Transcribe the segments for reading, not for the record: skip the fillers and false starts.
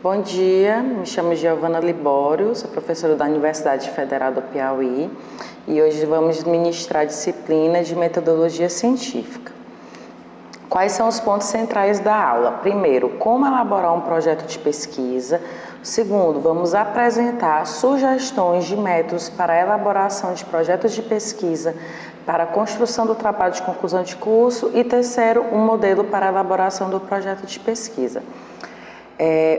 Bom dia, me chamo Giovana Libório, sou professora da Universidade Federal do Piauí e hoje vamos ministrar a disciplina de metodologia científica. Quais são os pontos centrais da aula? Primeiro, como elaborar um projeto de pesquisa. Segundo, vamos apresentar sugestões de métodos para a elaboração de projetos de pesquisa, para a construção do trabalho de conclusão de curso. E terceiro, um modelo para a elaboração do projeto de pesquisa.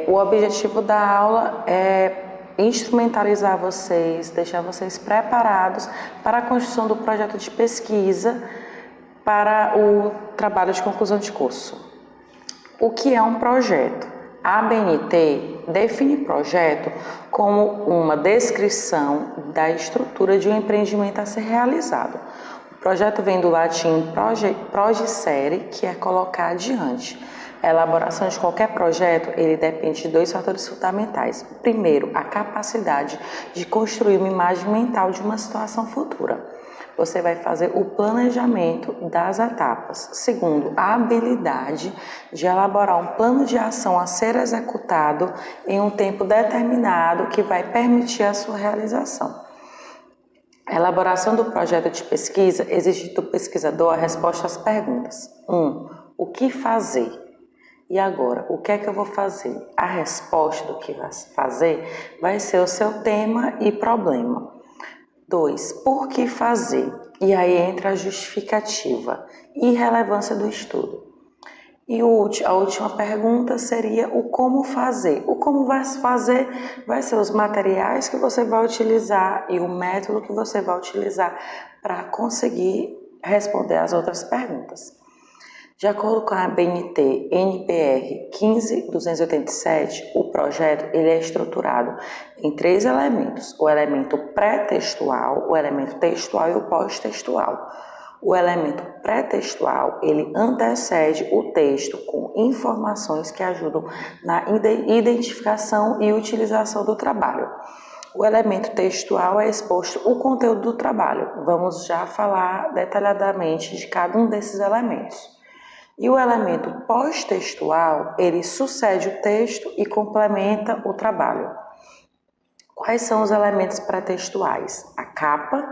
O objetivo da aula é instrumentalizar vocês, deixar vocês preparados para a construção do projeto de pesquisa para o trabalho de conclusão de curso. O que é um projeto? A ABNT define projeto como uma descrição da estrutura de um empreendimento a ser realizado. O projeto vem do latim progisere, que é colocar adiante. A elaboração de qualquer projeto, ele depende de dois fatores fundamentais. Primeiro, a capacidade de construir uma imagem mental de uma situação futura. Você vai fazer o planejamento das etapas. Segundo, a habilidade de elaborar um plano de ação a ser executado em um tempo determinado que vai permitir a sua realização. A elaboração do projeto de pesquisa exige do pesquisador a resposta às perguntas. 1. O que fazer? E agora, o que é que eu vou fazer? A resposta do que vai fazer vai ser o seu tema e problema. 2. Por que fazer? E aí entra a justificativa e relevância do estudo. E a última pergunta seria o como fazer. O como vai se fazer vai ser os materiais que você vai utilizar e o método que você vai utilizar para conseguir responder as outras perguntas. De acordo com a ABNT NBR 15287, o projeto ele é estruturado em 3 elementos: o elemento pré-textual, o elemento textual e o pós-textual. O elemento pré-textual ele antecede o texto com informações que ajudam na identificação e utilização do trabalho. O elemento textual é exposto o conteúdo do trabalho. Vamos já falar detalhadamente de cada um desses elementos. E o elemento pós-textual, ele sucede o texto e complementa o trabalho. Quais são os elementos pré-textuais? A capa,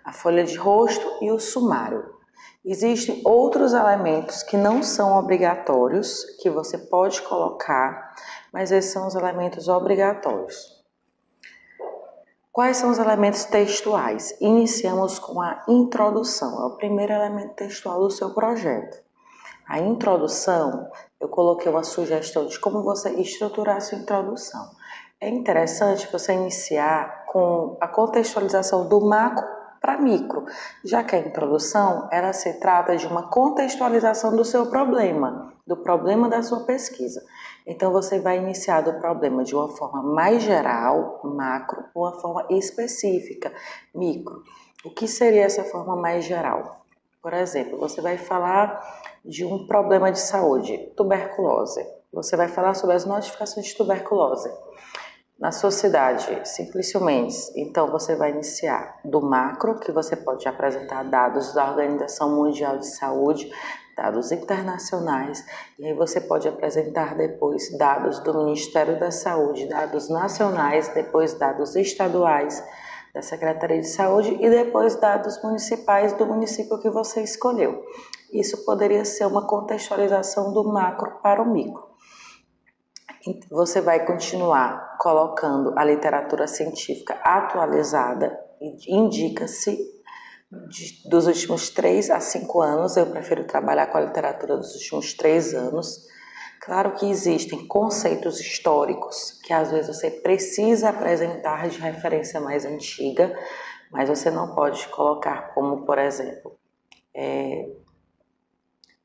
a folha de rosto e o sumário. Existem outros elementos que não são obrigatórios, que você pode colocar, mas esses são os elementos obrigatórios. Quais são os elementos textuais? Iniciamos com a introdução, é o primeiro elemento textual do seu projeto. A introdução, eu coloquei uma sugestão de como você estruturar a sua introdução. É interessante você iniciar com a contextualização do macro para micro, já que a introdução, ela se trata de uma contextualização do seu problema, do problema da sua pesquisa. Então, você vai iniciar do problema de uma forma mais geral, macro, uma forma específica, micro. O que seria essa forma mais geral? Por exemplo, você vai falar de um problema de saúde, tuberculose. Você vai falar sobre as notificações de tuberculose na sua cidade, simplesmente. Então, você vai iniciar do macro, que você pode apresentar dados da Organização Mundial de Saúde, dados internacionais, e aí você pode apresentar depois dados do Ministério da Saúde, dados nacionais, depois dados estaduais, da Secretaria de Saúde e depois dados municipais do município que você escolheu. Isso poderia ser uma contextualização do macro para o micro. Você vai continuar colocando a literatura científica atualizada, indica-se dos últimos 3 a 5 anos, eu prefiro trabalhar com a literatura dos últimos 3 anos. Claro que existem conceitos históricos que às vezes você precisa apresentar de referência mais antiga, mas você não pode colocar como, por exemplo,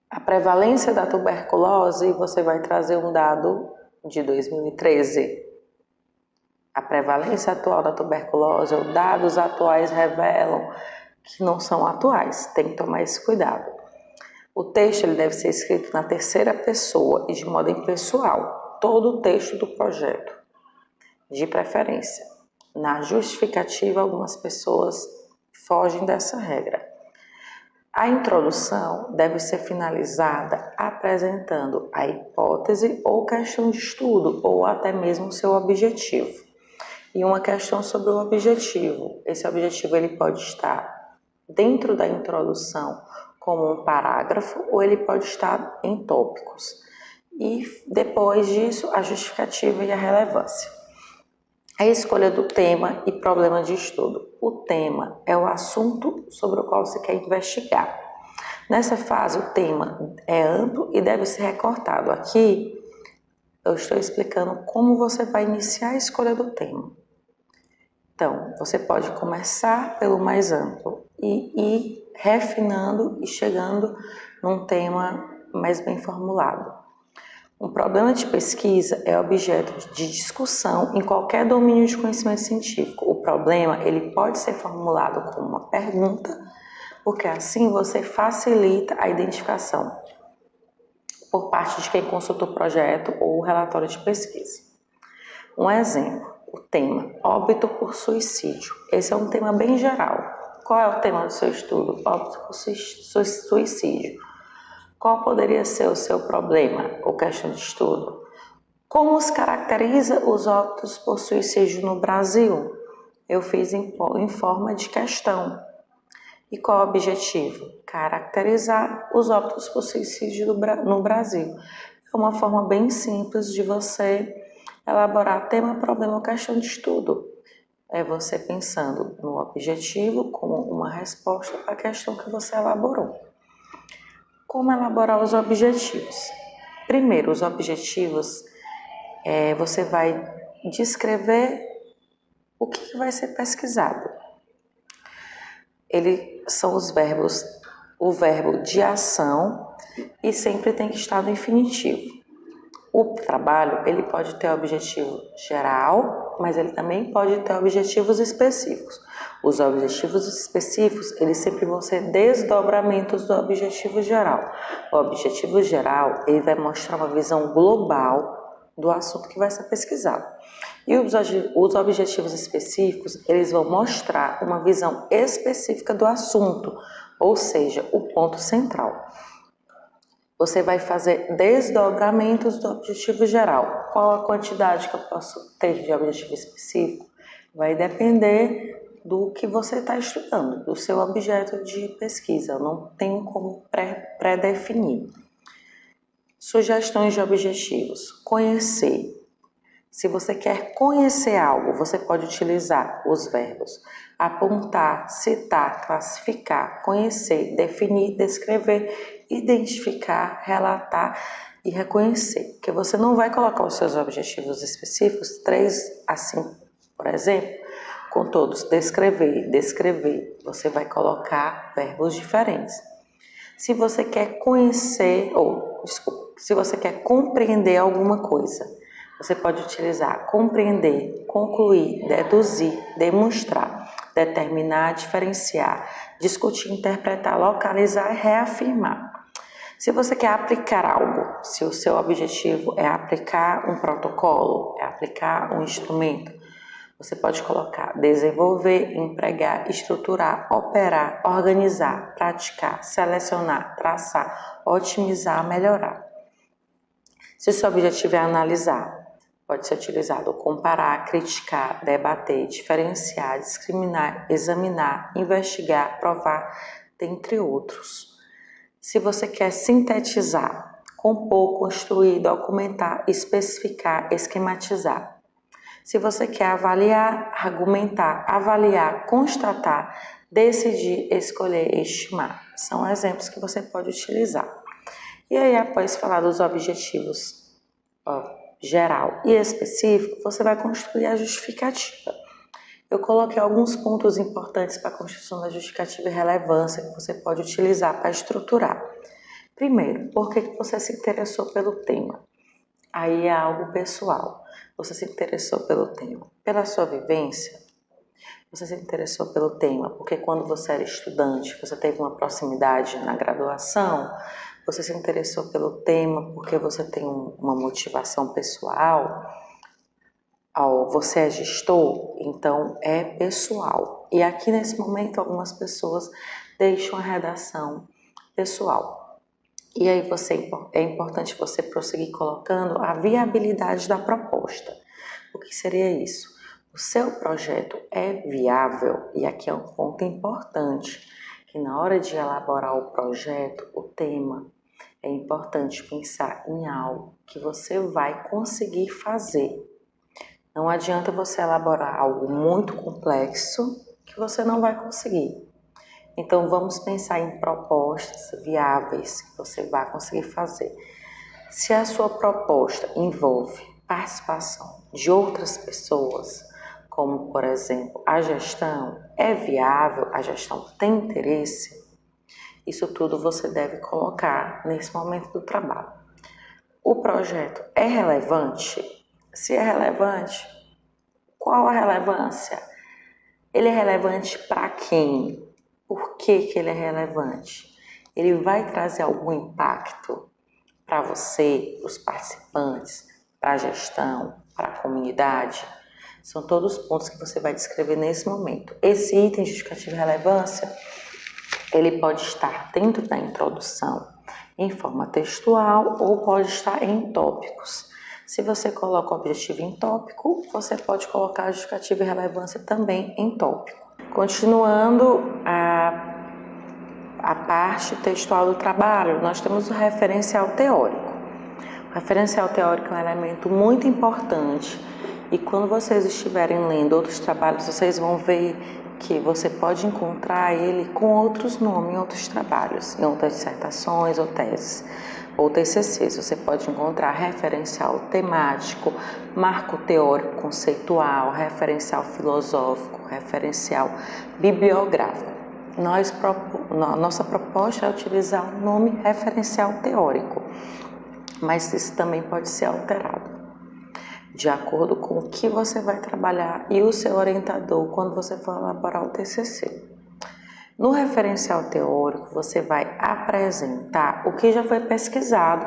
a prevalência da tuberculose, você vai trazer um dado de 2013. A prevalência atual da tuberculose, ou dados atuais revelam que não são atuais, tem que tomar esse cuidado. O texto ele deve ser escrito na terceira pessoa e de modo impessoal, todo o texto do projeto, de preferência. Na justificativa, algumas pessoas fogem dessa regra. A introdução deve ser finalizada apresentando a hipótese ou questão de estudo, ou até mesmo seu objetivo. E uma questão sobre o objetivo. Esse objetivo ele pode estar dentro da introdução como um parágrafo, ou ele pode estar em tópicos. E depois disso, a justificativa e a relevância. A escolha do tema e problema de estudo. O tema é o assunto sobre o qual você quer investigar. Nessa fase, o tema é amplo e deve ser recortado. Aqui, eu estou explicando como você vai iniciar a escolha do tema. Então, você pode começar pelo mais amplo e ir refinando e chegando num tema mais bem formulado. Um problema de pesquisa é objeto de discussão em qualquer domínio de conhecimento científico. O problema ele pode ser formulado como uma pergunta, porque assim você facilita a identificação por parte de quem consultou o projeto ou o relatório de pesquisa. Um exemplo, o tema óbito por suicídio. Esse é um tema bem geral. Qual é o tema do seu estudo? Óbito por suicídio. Qual poderia ser o seu problema ou questão de estudo? Como se caracteriza os óbitos por suicídio no Brasil? Eu fiz em forma de questão. E qual o objetivo? Caracterizar os óbitos por suicídio no Brasil. É uma forma bem simples de você elaborar tema, problema ou questão de estudo. É você pensando no objetivo como uma resposta para a questão que você elaborou. Como elaborar os objetivos? Primeiro, os objetivos, você vai descrever o que vai ser pesquisado. Eles são os verbos, o verbo de ação e sempre tem que estar no infinitivo. O trabalho, ele pode ter objetivo geral, mas ele também pode ter objetivos específicos. Os objetivos específicos, eles sempre vão ser desdobramentos do objetivo geral. O objetivo geral, ele vai mostrar uma visão global do assunto que vai ser pesquisado. E os objetivos específicos, eles vão mostrar uma visão específica do assunto, ou seja, o ponto central. Você vai fazer desdobramentos do objetivo geral. Qual a quantidade que eu posso ter de objetivo específico? Vai depender do que você está estudando, do seu objeto de pesquisa. Eu não tenho como pré-definir. Sugestões de objetivos. Conhecer. Se você quer conhecer algo, você pode utilizar os verbos apontar, citar, classificar, conhecer, definir, descrever, identificar, relatar e reconhecer. Porque você não vai colocar os seus objetivos específicos, 3 a 5, por exemplo, com todos descrever, descrever. Você vai colocar verbos diferentes. Se você quer conhecer, se você quer compreender alguma coisa, você pode utilizar compreender, concluir, deduzir, demonstrar, determinar, diferenciar, discutir, interpretar, localizar e reafirmar. Se você quer aplicar algo, se o seu objetivo é aplicar um protocolo, é aplicar um instrumento, você pode colocar desenvolver, empregar, estruturar, operar, organizar, praticar, selecionar, traçar, otimizar, melhorar. Se o seu objetivo é analisar, pode ser utilizado comparar, criticar, debater, diferenciar, discriminar, examinar, investigar, provar, dentre outros. Se você quer sintetizar, compor, construir, documentar, especificar, esquematizar. Se você quer avaliar, argumentar, avaliar, constatar, decidir, escolher, estimar. São exemplos que você pode utilizar. E aí, após falar dos objetivos geral e específico, você vai construir a justificativa. Eu coloquei alguns pontos importantes para a construção da justificativa e relevância que você pode utilizar para estruturar. Primeiro, por que você se interessou pelo tema? Aí é algo pessoal. Você se interessou pelo tema pela sua vivência? Você se interessou pelo tema porque quando você era estudante, você teve uma proximidade na graduação? Você se interessou pelo tema porque você tem uma motivação pessoal? Você é gestor? Então é pessoal. E aqui nesse momento algumas pessoas deixam a redação pessoal. E aí é importante você prosseguir colocando a viabilidade da proposta. O que seria isso? O seu projeto é viável? E aqui é um ponto importante, que na hora de elaborar o projeto, o tema, é importante pensar em algo que você vai conseguir fazer. Não adianta você elaborar algo muito complexo que você não vai conseguir. Então, vamos pensar em propostas viáveis que você vai conseguir fazer. Se a sua proposta envolve participação de outras pessoas, como, por exemplo, a gestão é viável, a gestão tem interesse, isso tudo você deve colocar nesse momento do trabalho. O projeto é relevante? Se é relevante, qual a relevância? Ele é relevante para quem? Por que ele é relevante? Ele vai trazer algum impacto para você, para os participantes, para a gestão, para a comunidade? São todos os pontos que você vai descrever nesse momento. Esse item de justificativa e relevância, ele pode estar dentro da introdução em forma textual ou pode estar em tópicos. Se você coloca o objetivo em tópico, você pode colocar a justificativa e relevância também em tópico. Continuando a parte textual do trabalho, nós temos o referencial teórico. O referencial teórico é um elemento muito importante e quando vocês estiverem lendo outros trabalhos, vocês vão ver que você pode encontrar ele com outros nomes em outros trabalhos, em outras dissertações ou teses, ou TCCs. Você pode encontrar referencial temático, marco teórico conceitual, referencial filosófico, referencial bibliográfico. Nossa proposta é utilizar o nome referencial teórico, mas isso também pode ser alterado de acordo com o que você vai trabalhar e o seu orientador quando você for elaborar o TCC. No referencial teórico, você vai apresentar o que já foi pesquisado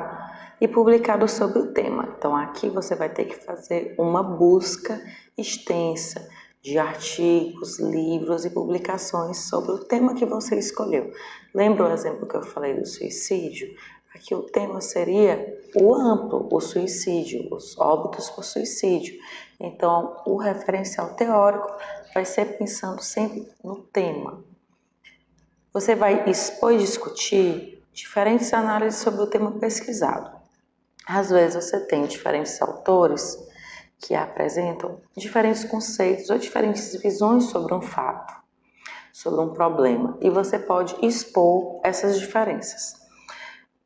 e publicado sobre o tema. Então, aqui você vai ter que fazer uma busca extensa de artigos, livros e publicações sobre o tema que você escolheu. Lembra o exemplo que eu falei do suicídio? Aqui o tema seria o amplo, o suicídio, os óbitos por suicídio. Então, o referencial teórico vai ser pensando sempre no tema. Você vai expor e discutir diferentes análises sobre o tema pesquisado. Às vezes você tem diferentes autores que apresentam diferentes conceitos ou diferentes visões sobre um fato, sobre um problema, e você pode expor essas diferenças,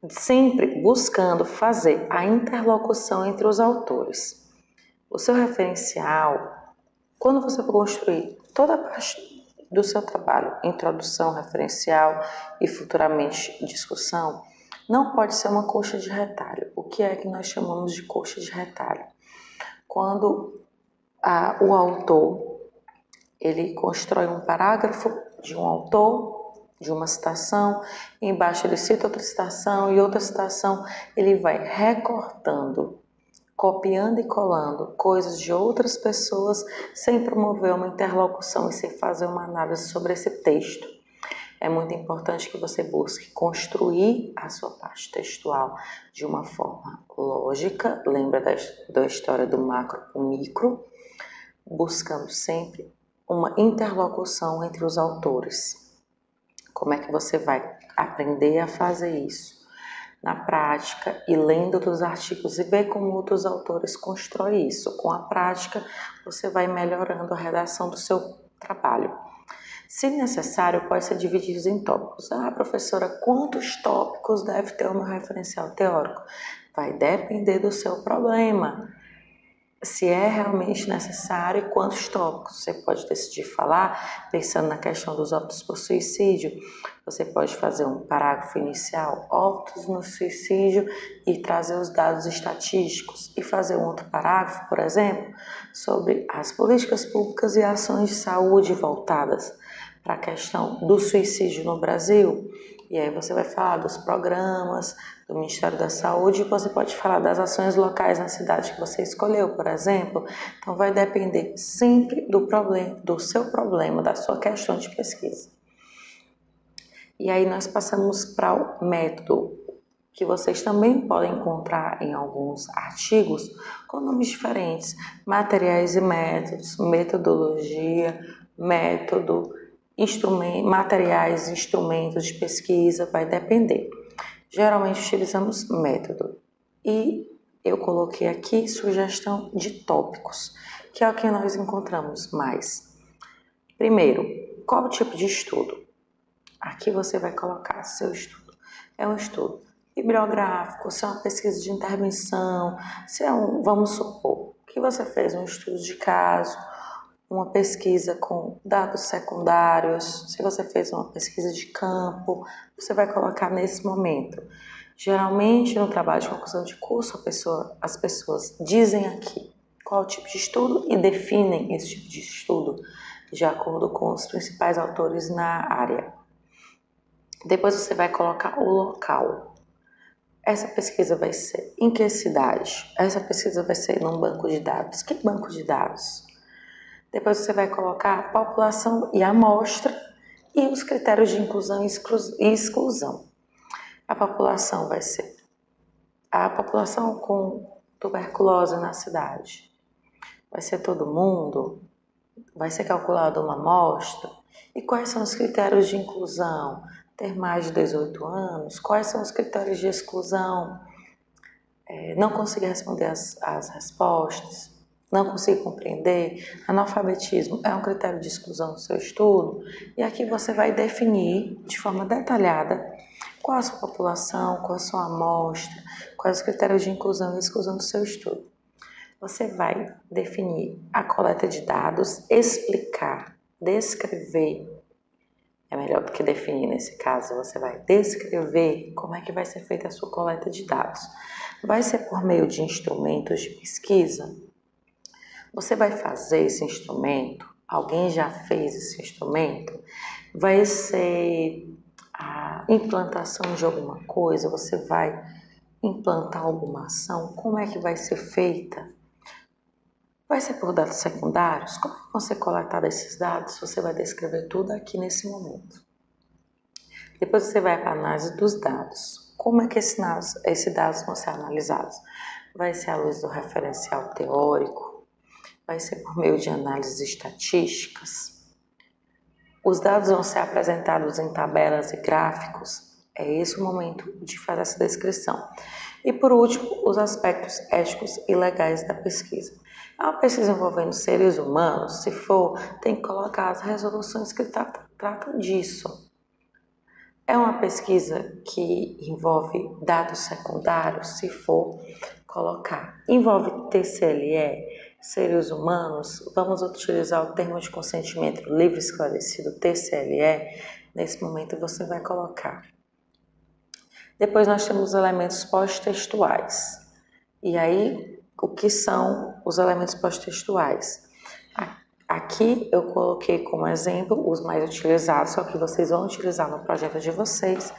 sempre buscando fazer a interlocução entre os autores. O seu referencial, quando você for construir toda a parte do seu trabalho, introdução, referencial e futuramente discussão, não pode ser uma coxa de retalho. O que é que nós chamamos de coxa de retalho? Quando o autor ele constrói um parágrafo de um autor, de uma citação, embaixo ele cita outra citação e outra citação, ele vai recortando, copiando e colando coisas de outras pessoas sem promover uma interlocução e sem fazer uma análise sobre esse texto. É muito importante que você busque construir a sua parte textual de uma forma lógica, lembra da história do macro para o micro, buscando sempre uma interlocução entre os autores. Como é que você vai aprender a fazer isso? Na prática e lendo outros artigos e ver como outros autores constroem isso. Com a prática, você vai melhorando a redação do seu trabalho. Se necessário, pode ser dividido em tópicos. Professora, quantos tópicos deve ter o meu referencial teórico? Vai depender do seu problema. Se é realmente necessário e quantos tópicos. Você pode decidir falar, pensando na questão dos óbitos por suicídio. Você pode fazer um parágrafo inicial, óbitos no suicídio, e trazer os dados estatísticos. E fazer um outro parágrafo, por exemplo, sobre as políticas públicas e ações de saúde voltadas para a questão do suicídio no Brasil. E aí você vai falar dos programas do Ministério da Saúde e você pode falar das ações locais na cidade que você escolheu, por exemplo. Então vai depender sempre do seu problema, da sua questão de pesquisa. E aí nós passamos para o método, que vocês também podem encontrar em alguns artigos com nomes diferentes: materiais e métodos, metodologia, método, materiais, instrumentos de pesquisa, vai depender. Geralmente utilizamos método. E eu coloquei aqui sugestão de tópicos, que é o que nós encontramos mais. Primeiro, qual o tipo de estudo? Aqui você vai colocar seu estudo. É um estudo bibliográfico, se é uma pesquisa de intervenção, se é vamos supor que você fez um estudo de caso, uma pesquisa com dados secundários, se você fez uma pesquisa de campo, você vai colocar nesse momento. Geralmente, no trabalho de conclusão de curso, as pessoas dizem aqui qual o tipo de estudo e definem esse tipo de estudo de acordo com os principais autores na área. Depois você vai colocar o local. Essa pesquisa vai ser em que cidade? Essa pesquisa vai ser num banco de dados. Que banco de dados? Depois você vai colocar a população e a amostra e os critérios de inclusão e exclusão. A população vai ser a população com tuberculose na cidade. Vai ser todo mundo? Vai ser calculada uma amostra? E quais são os critérios de inclusão? Ter mais de 18 anos? Quais são os critérios de exclusão? Não conseguir responder as respostas? Não conseguir compreender? Analfabetismo é um critério de exclusão do seu estudo? E aqui você vai definir de forma detalhada qual a sua população, qual a sua amostra, quais os critérios de inclusão e exclusão do seu estudo. Você vai definir a coleta de dados, explicar, descrever. É melhor do que definir nesse caso, você vai descrever como é que vai ser feita a sua coleta de dados. Vai ser por meio de instrumentos de pesquisa? Você vai fazer esse instrumento? Alguém já fez esse instrumento? Vai ser a implantação de alguma coisa? Você vai implantar alguma ação? Como é que vai ser feita? Vai ser por dados secundários? Como vão ser coletados esses dados? Você vai descrever tudo aqui nesse momento. Depois você vai para a análise dos dados. Como é que esses dados vão ser analisados? Vai ser à luz do referencial teórico? Vai ser por meio de análises estatísticas? Os dados vão ser apresentados em tabelas e gráficos? É esse o momento de fazer essa descrição. E por último, os aspectos éticos e legais da pesquisa. É uma pesquisa envolvendo seres humanos? Se for, tem que colocar as resoluções que tratam disso. É uma pesquisa que envolve dados secundários? Se for, colocar. Envolve TCLE, seres humanos? Vamos utilizar o termo de consentimento livre e esclarecido, TCLE. Nesse momento você vai colocar. Depois nós temos os elementos pós-textuais. E aí, o que são os elementos pós-textuais? Aqui eu coloquei como exemplo os mais utilizados, só que vocês vão utilizar no projeto de vocês,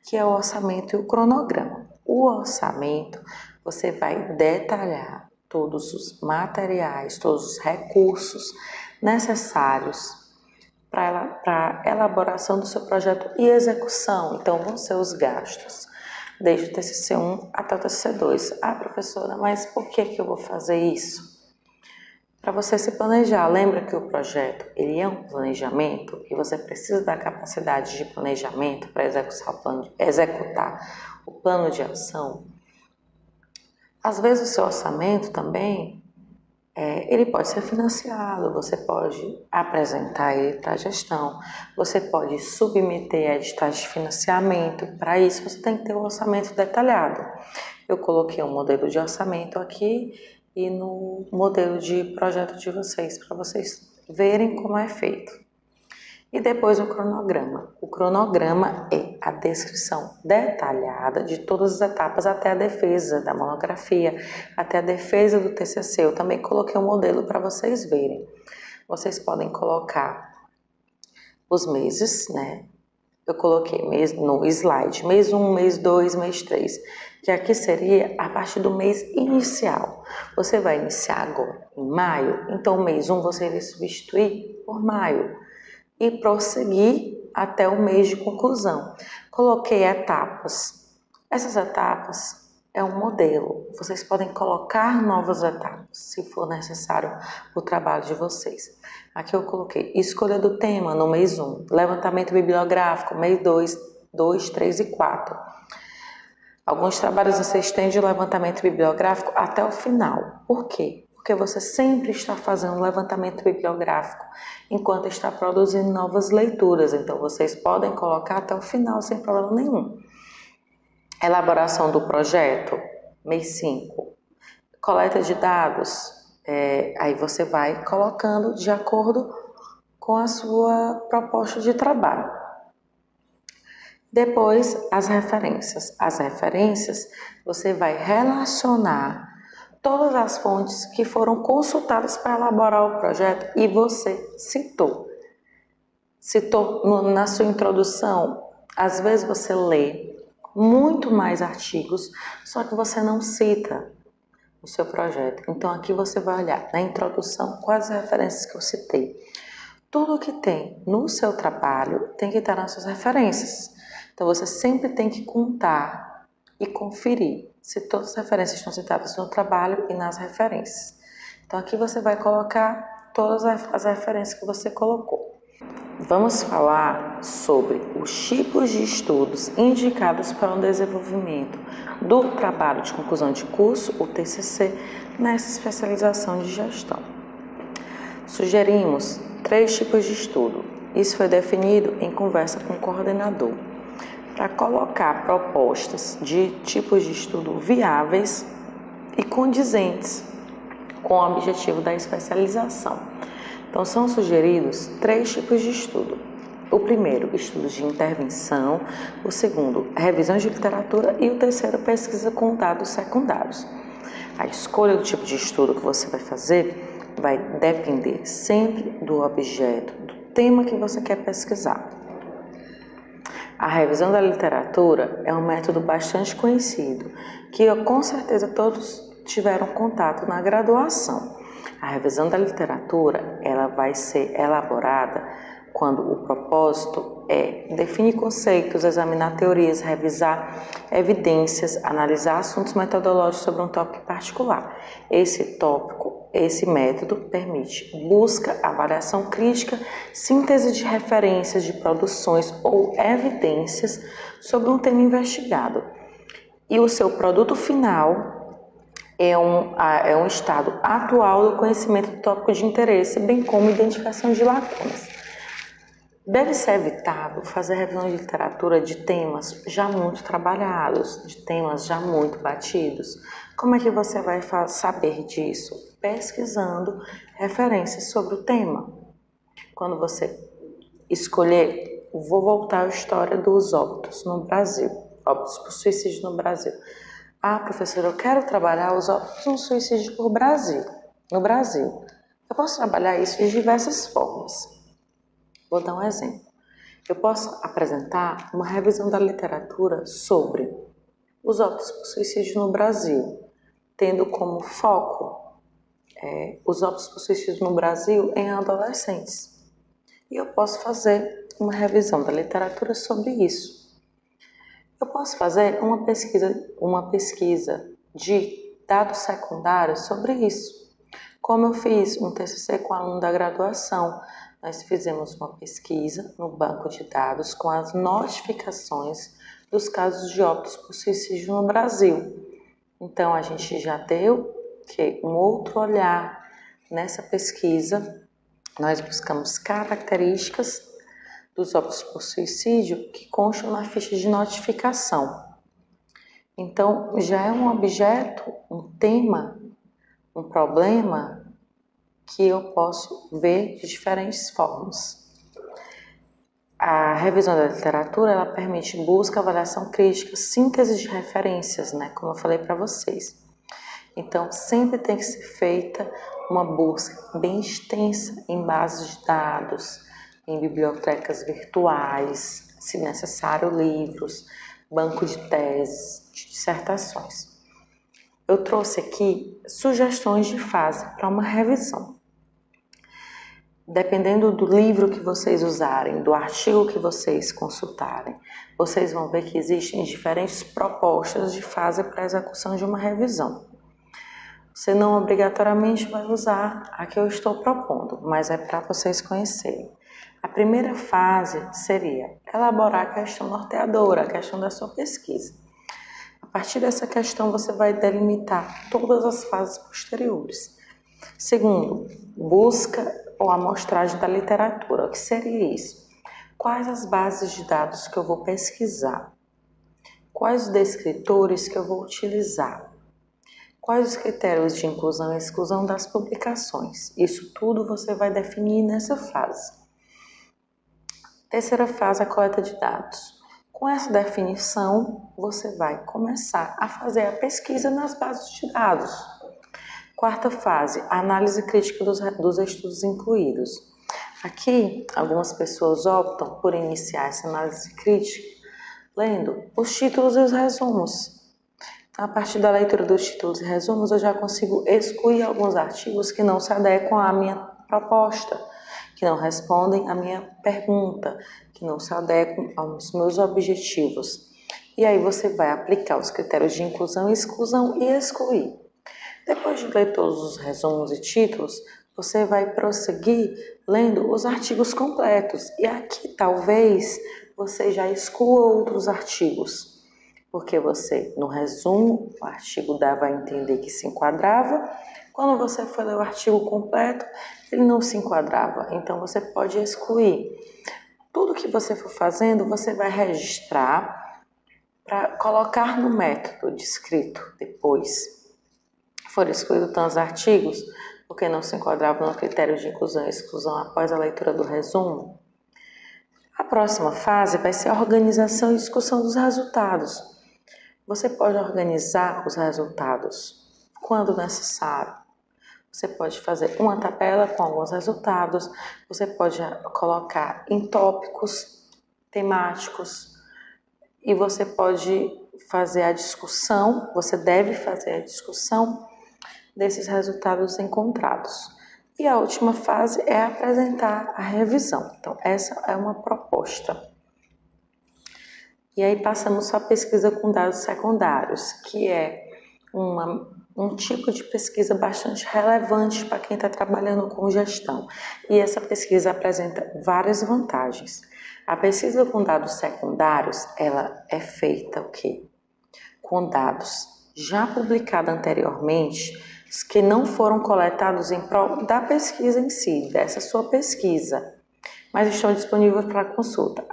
que é o orçamento e o cronograma. O orçamento, você vai detalhar todos os materiais, todos os recursos necessários para a elaboração do seu projeto e execução. Então, vão ser os gastos, desde o TCC1 até o TCC2. Ah, professora, mas por que eu vou fazer isso? Para você se planejar. Lembra que o projeto ele é um planejamento e você precisa da capacidade de planejamento para executar o plano de ação. Às vezes o seu orçamento também ele pode ser financiado, você pode apresentar ele para a gestão, você pode submeter a editais de financiamento. Para isso você tem que ter um orçamento detalhado. Eu coloquei um modelo de orçamento aqui e no modelo de projeto de vocês, para vocês verem como é feito. E depois o cronograma. O cronograma é a descrição detalhada de todas as etapas até a defesa da monografia, até a defesa do TCC. Eu também coloquei um modelo para vocês verem. Vocês podem colocar os meses, né? Eu coloquei mês no slide, mês 1, mês 2, mês 3, que aqui seria a partir do mês inicial. Você vai iniciar agora em maio, então o mês 1 você vai substituir por maio e prosseguir até o mês de conclusão. Coloquei etapas. Essas etapas é um modelo. Vocês podem colocar novas etapas, se for necessário o trabalho de vocês. Aqui eu coloquei escolha do tema no mês 1, levantamento bibliográfico, mês 2, 3 e 4. Alguns trabalhos você estende o levantamento bibliográfico até o final. Por quê? Porque você sempre está fazendo um levantamento bibliográfico enquanto está produzindo novas leituras. Então, vocês podem colocar até o final sem problema nenhum. Elaboração do projeto, mês 5. Coleta de dados, aí você vai colocando de acordo com a sua proposta de trabalho. Depois, as referências. As referências, você vai relacionar todas as fontes que foram consultadas para elaborar o projeto e você citou. Citou na sua introdução, às vezes você lê muito mais artigos, só que você não cita o seu projeto. Então, aqui você vai olhar na introdução quais referências que eu citei. Tudo que tem no seu trabalho tem que estar nas suas referências. Então, você sempre tem que contar e conferir se todas as referências estão citadas no trabalho e nas referências. Então, aqui você vai colocar todas as referências que você colocou. Vamos falar sobre os tipos de estudos indicados para o desenvolvimento do trabalho de conclusão de curso, o TCC, nessa especialização de gestão. Sugerimos 3 tipos de estudo. Isso foi definido em conversa com o coordenador, para colocar propostas de tipos de estudo viáveis e condizentes com o objetivo da especialização. Então, são sugeridos 3 tipos de estudo. O primeiro, estudos de intervenção. O segundo, revisão de literatura. E o terceiro, pesquisa com dados secundários. A escolha do tipo de estudo que você vai fazer vai depender sempre do objeto, do tema que você quer pesquisar. A revisão da literatura é um método bastante conhecido, que com certeza todos tiveram contato na graduação. A revisão da literatura, ela vai ser elaborada quando o propósito é definir conceitos, examinar teorias, revisar evidências, analisar assuntos metodológicos sobre um tópico particular. Esse método permite busca, avaliação crítica, síntese de referências de produções ou evidências sobre um tema investigado. E o seu produto final é um estado atual do conhecimento do tópico de interesse, bem como identificação de lacunas. Deve ser evitado fazer revisão de literatura de temas já muito trabalhados, de temas já muito batidos. Como é que você vai saber disso? Pesquisando referências sobre o tema. Quando você escolher, vou voltar à história dos óbitos no Brasil, óbitos por suicídio no Brasil. Ah, professora, eu quero trabalhar os óbitos no suicídio no Brasil. Eu posso trabalhar isso de diversas formas. Vou dar um exemplo. Eu posso apresentar uma revisão da literatura sobre os óbitos por suicídio no Brasil, tendo como foco os óbitos por suicídio no Brasil em adolescentes. E eu posso fazer uma revisão da literatura sobre isso. Eu posso fazer uma pesquisa de dados secundários sobre isso. Como eu fiz um TCC com aluno da graduação, nós fizemos uma pesquisa no banco de dados com as notificações dos casos de óbitos por suicídio no Brasil. Então, a gente já deu um outro olhar nessa pesquisa. Nós buscamos características dos óbitos por suicídio que constam na ficha de notificação. Então, já é um objeto, um tema, um problema que eu posso ver de diferentes formas. A revisão da literatura, ela permite busca, avaliação crítica, síntese de referências, como eu falei para vocês. Então, sempre tem que ser feita uma busca bem extensa em bases de dados, em bibliotecas virtuais, se necessário, livros, banco de teses, de dissertações. Eu trouxe aqui sugestões de fase para uma revisão. dependendo do livro que vocês usarem, do artigo que vocês consultarem, vocês vão ver que existem diferentes propostas de fase para a execução de uma revisão. Você não obrigatoriamente vai usar a que eu estou propondo, mas é para vocês conhecerem. A primeira fase seria elaborar a questão norteadora, a questão da sua pesquisa. A partir dessa questão, você vai delimitar todas as fases posteriores. Segundo, busca ou amostragem da literatura. O que seria isso? Quais as bases de dados que eu vou pesquisar? Quais os descritores que eu vou utilizar? Quais os critérios de inclusão e exclusão das publicações? Isso tudo você vai definir nessa fase. Terceira fase, a coleta de dados. Com essa definição, você vai começar a fazer a pesquisa nas bases de dados. Quarta fase, a análise crítica dos estudos incluídos. Aqui, algumas pessoas optam por iniciar essa análise crítica lendo os títulos e os resumos. Então, a partir da leitura dos títulos e resumos, eu já consigo excluir alguns artigos que não se adequam à minha proposta, que não respondem à minha pergunta, que não se adequam aos meus objetivos. E aí você vai aplicar os critérios de inclusão e exclusão e excluir. Depois de ler todos os resumos e títulos, você vai prosseguir lendo os artigos completos. E aqui talvez você já exclua outros artigos, porque você, no resumo, o artigo dava a entender que se enquadrava. Quando você for ler o artigo completo, ele não se enquadrava. Então você pode excluir. Tudo que você for fazendo, você vai registrar para colocar no método descrito depois. Foram excluídos tantos artigos porque não se enquadravam no critério de inclusão e exclusão após a leitura do resumo. A próxima fase vai ser a organização e discussão dos resultados. Você pode organizar os resultados quando necessário. Você pode fazer uma tabela com alguns resultados, você pode colocar em tópicos temáticos e você pode fazer a discussão, você deve fazer a discussão desses resultados encontrados. E a última fase é apresentar a revisão. Então, essa é uma proposta. E aí passamos a pesquisa com dados secundários, que é um tipo de pesquisa bastante relevante para quem está trabalhando com gestão. E essa pesquisa apresenta várias vantagens. A pesquisa com dados secundários, ela é feita o quê? Com dados já publicados anteriormente, que não foram coletados em prol da pesquisa em si, dessa sua pesquisa, mas estão disponíveis para consulta.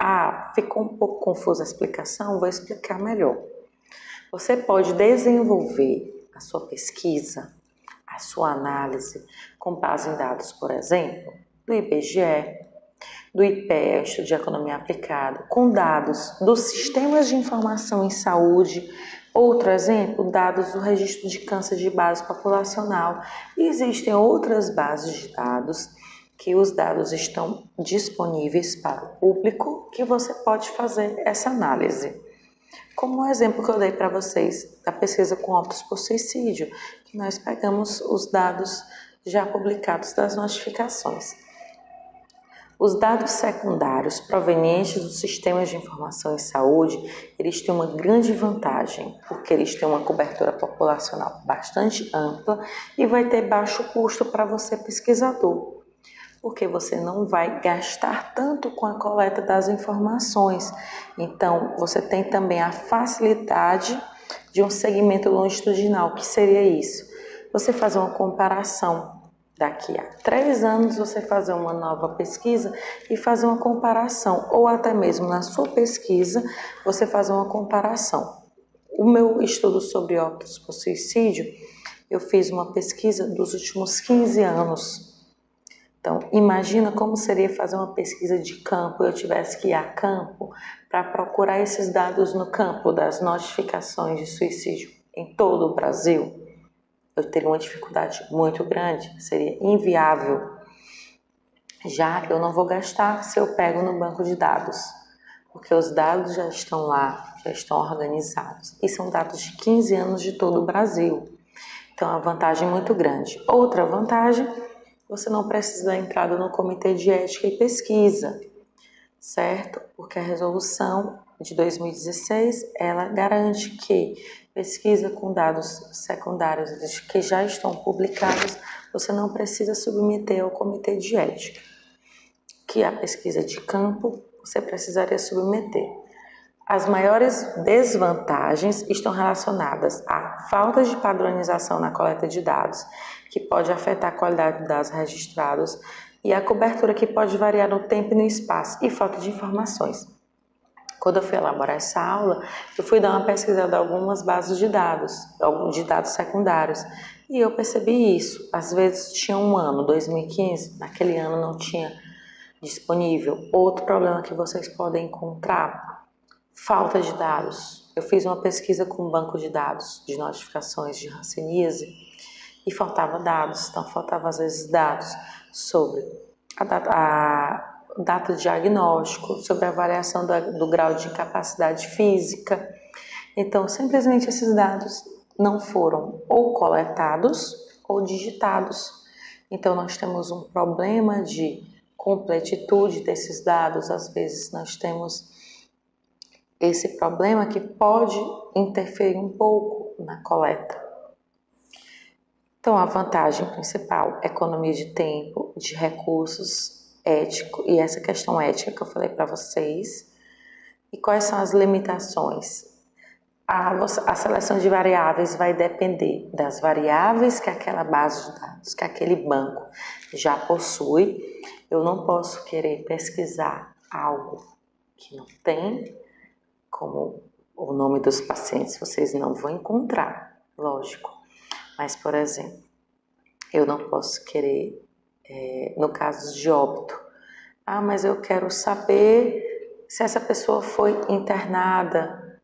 Ficou um pouco confusa a explicação, vou explicar melhor. Você pode desenvolver a sua pesquisa, a sua análise, com base em dados, por exemplo, do IBGE, do IPEA, Instituto de Economia Aplicada, com dados dos sistemas de informação em saúde. Outro exemplo, dados do registro de câncer de base populacional. E existem outras bases de dados que os dados estão disponíveis para o público, que você pode fazer essa análise. Como o exemplo que eu dei para vocês da pesquisa com óbitos por suicídio, que nós pegamos os dados já publicados das notificações. Os dados secundários provenientes dos sistemas de informação em saúde, eles têm uma grande vantagem, porque eles têm uma cobertura populacional bastante ampla e vai ter baixo custo para você pesquisador, porque você não vai gastar tanto com a coleta das informações. Então, você tem também a facilidade de um segmento longitudinal. O que seria isso? Você fazer uma comparação. Daqui a 3 anos você fazer uma nova pesquisa e fazer uma comparação, ou até mesmo na sua pesquisa você fazer uma comparação. O meu estudo sobre óbitos por suicídio, eu fiz uma pesquisa dos últimos 15 anos. Então, imagina como seria fazer uma pesquisa de campo, eu tivesse que ir a campo para procurar esses dados no campo das notificações de suicídio em todo o Brasil. Eu teria uma dificuldade muito grande, seria inviável, já que eu não vou gastar se eu pego no banco de dados, porque os dados já estão lá, já estão organizados, e são dados de 15 anos de todo o Brasil. Então, é uma vantagem muito grande. Outra vantagem você não precisa da entrada no Comitê de Ética e Pesquisa, certo? Porque a resolução de 2016, ela garante que pesquisa com dados secundários que já estão publicados, você não precisa submeter ao Comitê de Ética, que a pesquisa de campo você precisaria submeter. As maiores desvantagens estão relacionadas à falta de padronização na coleta de dados, que pode afetar a qualidade dos dados registrados, e a cobertura que pode variar no tempo e no espaço, e falta de informações. Quando eu fui elaborar essa aula, eu fui dar uma pesquisada em algumas bases de dados secundários, e eu percebi isso. Às vezes tinha um ano, 2015, naquele ano não tinha disponível. Outro problema que vocês podem encontrar: falta de dados. Eu fiz uma pesquisa com um banco de dados de notificações de hanseníase e faltava dados. Então, faltava às vezes dados sobre a data de diagnóstico, sobre a avaliação do grau de incapacidade física. Então, simplesmente esses dados não foram ou coletados ou digitados. Então, nós temos um problema de completitude desses dados. Às vezes, nós temos esse problema que pode interferir um pouco na coleta. Então, a vantagem principal: economia de tempo, de recursos, ético, e essa questão ética que eu falei para vocês. E quais são as limitações? A seleção de variáveis vai depender das variáveis que aquela base de dados, que aquele banco já possui. Eu não posso querer pesquisar algo que não tem, como o nome dos pacientes, vocês não vão encontrar, lógico. Mas, por exemplo, eu não posso querer, no caso de óbito, mas eu quero saber se essa pessoa foi internada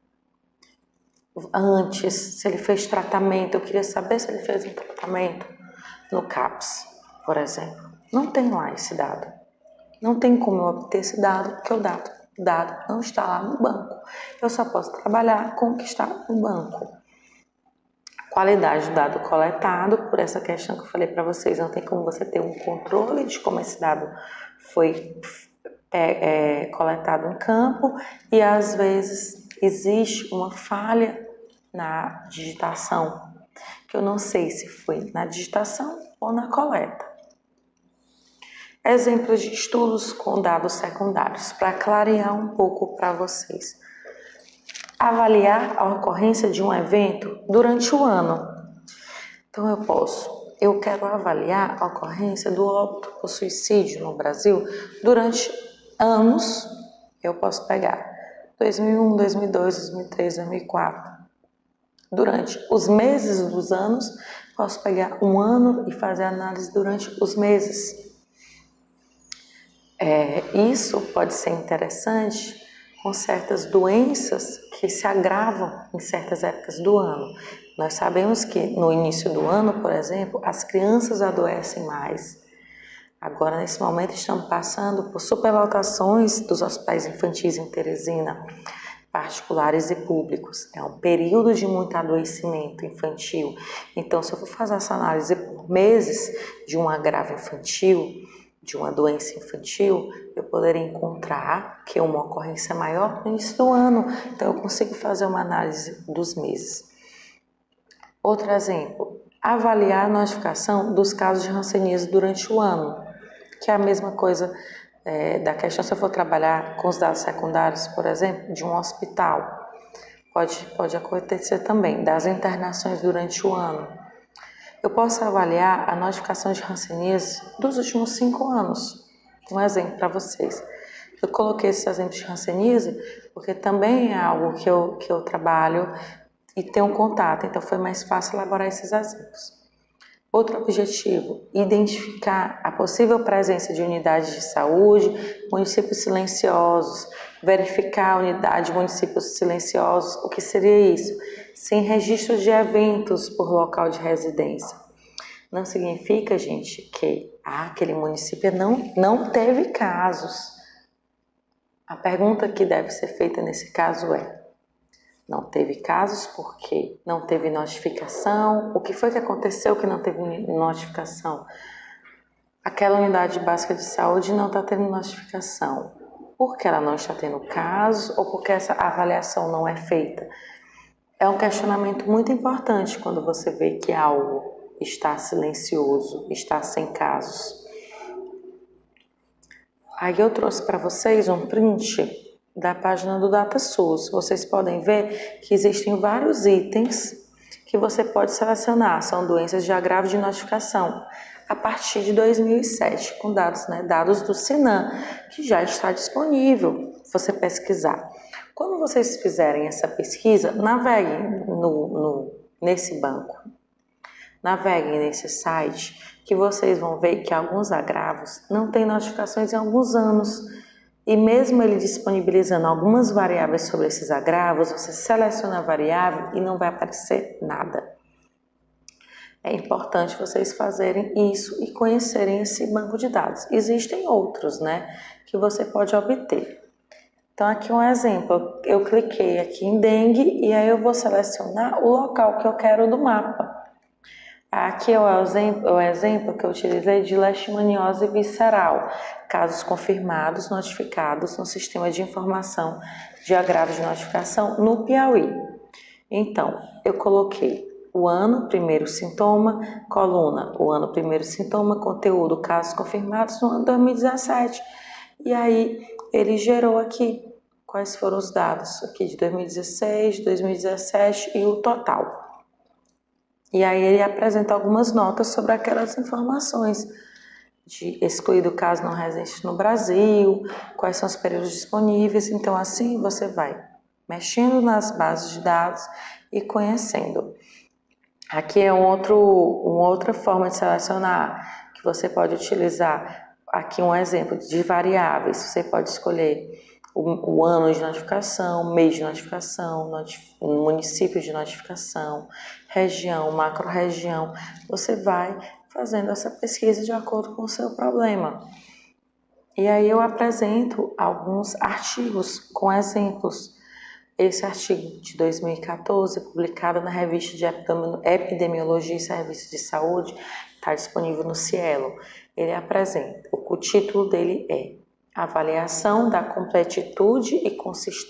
antes, se ele fez tratamento. Eu queria saber se ele fez um tratamento no CAPS, por exemplo. Não tem lá esse dado. Não tem como eu obter esse dado, porque o dado não está lá no banco. Eu só posso trabalhar com o que está no banco. Qualidade do dado coletado, por essa questão que eu falei para vocês, não tem como você ter um controle de como esse dado foi coletado em campo, e às vezes existe uma falha na digitação, que eu não sei se foi na digitação ou na coleta. Exemplos de estudos com dados secundários, para clarear um pouco para vocês. Avaliar a ocorrência de um evento durante o ano. Então, eu quero avaliar a ocorrência do óbito por suicídio no Brasil durante anos. Eu posso pegar 2001, 2002, 2003, 2004. Durante os meses dos anos, posso pegar um ano e fazer análise durante os meses. Isso pode ser interessante com certas doenças que se agravam em certas épocas do ano. Nós sabemos que no início do ano, por exemplo, as crianças adoecem mais. Agora, nesse momento, estamos passando por superlotações dos hospitais infantis em Teresina, particulares e públicos. É um período de muito adoecimento infantil. Então, se eu for fazer essa análise por meses de um agravo infantil, de uma doença infantil, eu poderia encontrar que uma ocorrência maior no início do ano. Então, eu consigo fazer uma análise dos meses. Outro exemplo: avaliar a notificação dos casos de hanseníase durante o ano, que é a mesma coisa da questão se eu for trabalhar com os dados secundários, por exemplo, de um hospital. Pode acontecer também das internações durante o ano. Eu posso avaliar a notificação de hanseníase dos últimos 5 anos. Um exemplo para vocês. Eu coloquei esses exemplos de hanseníase porque também é algo que eu trabalho e tenho contato, então foi mais fácil elaborar esses exemplos. Outro objetivo: identificar a possível presença de unidades de saúde, municípios silenciosos, verificar a unidade de municípios silenciosos. O que seria isso? Sem registro de eventos por local de residência. Não significa, gente, que aquele município não teve casos. A pergunta que deve ser feita nesse caso é: não teve casos porque não teve notificação? O que foi que aconteceu que não teve notificação? aquela unidade básica de saúde não está tendo notificação. Por que ela não está tendo casos ou porque essa avaliação não é feita? É um questionamento muito importante quando você vê que algo está silencioso, está sem casos. Aí eu trouxe para vocês um print da página do DataSUS. Vocês podem ver que existem vários itens que você pode selecionar. São doenças de agravo de notificação a partir de 2007, com dados, dados do Sinan, que já está disponível você pesquisar. Quando vocês fizerem essa pesquisa, naveguem nesse banco, naveguem nesse site, que vocês vão ver que alguns agravos não têm notificações em alguns anos. E mesmo ele disponibilizando algumas variáveis sobre esses agravos, você seleciona a variável e não vai aparecer nada. É importante vocês fazerem isso e conhecerem esse banco de dados. Existem outros, que você pode obter. Então, aqui um exemplo. Eu cliquei aqui em dengue e aí eu vou selecionar o local que eu quero do mapa. Aqui é o exemplo que eu utilizei de leishmaniose visceral, casos confirmados, notificados no Sistema de Informação de Agravos de Notificação no Piauí. Então, eu coloquei o ano, primeiro sintoma, coluna, o ano, primeiro sintoma, conteúdo, casos confirmados no ano 2017. E aí, ele gerou aqui quais foram os dados, aqui de 2016, 2017 e o total. E aí ele apresenta algumas notas sobre aquelas informações, de excluído o caso não residente no Brasil, quais são os períodos disponíveis. Então, assim você vai mexendo nas bases de dados e conhecendo. Aqui é uma outra forma de selecionar, que você pode utilizar. Aqui um exemplo de variáveis. Você pode escolher o ano de notificação, mês de notificação, município de notificação, região, macro-região. Você vai fazendo essa pesquisa de acordo com o seu problema. E aí eu apresento alguns artigos com exemplos. Esse artigo de 2014, publicado na revista de Epidemiologia e Serviços de Saúde, está disponível no Cielo. Ele apresenta, o título dele é Avaliação da completitude e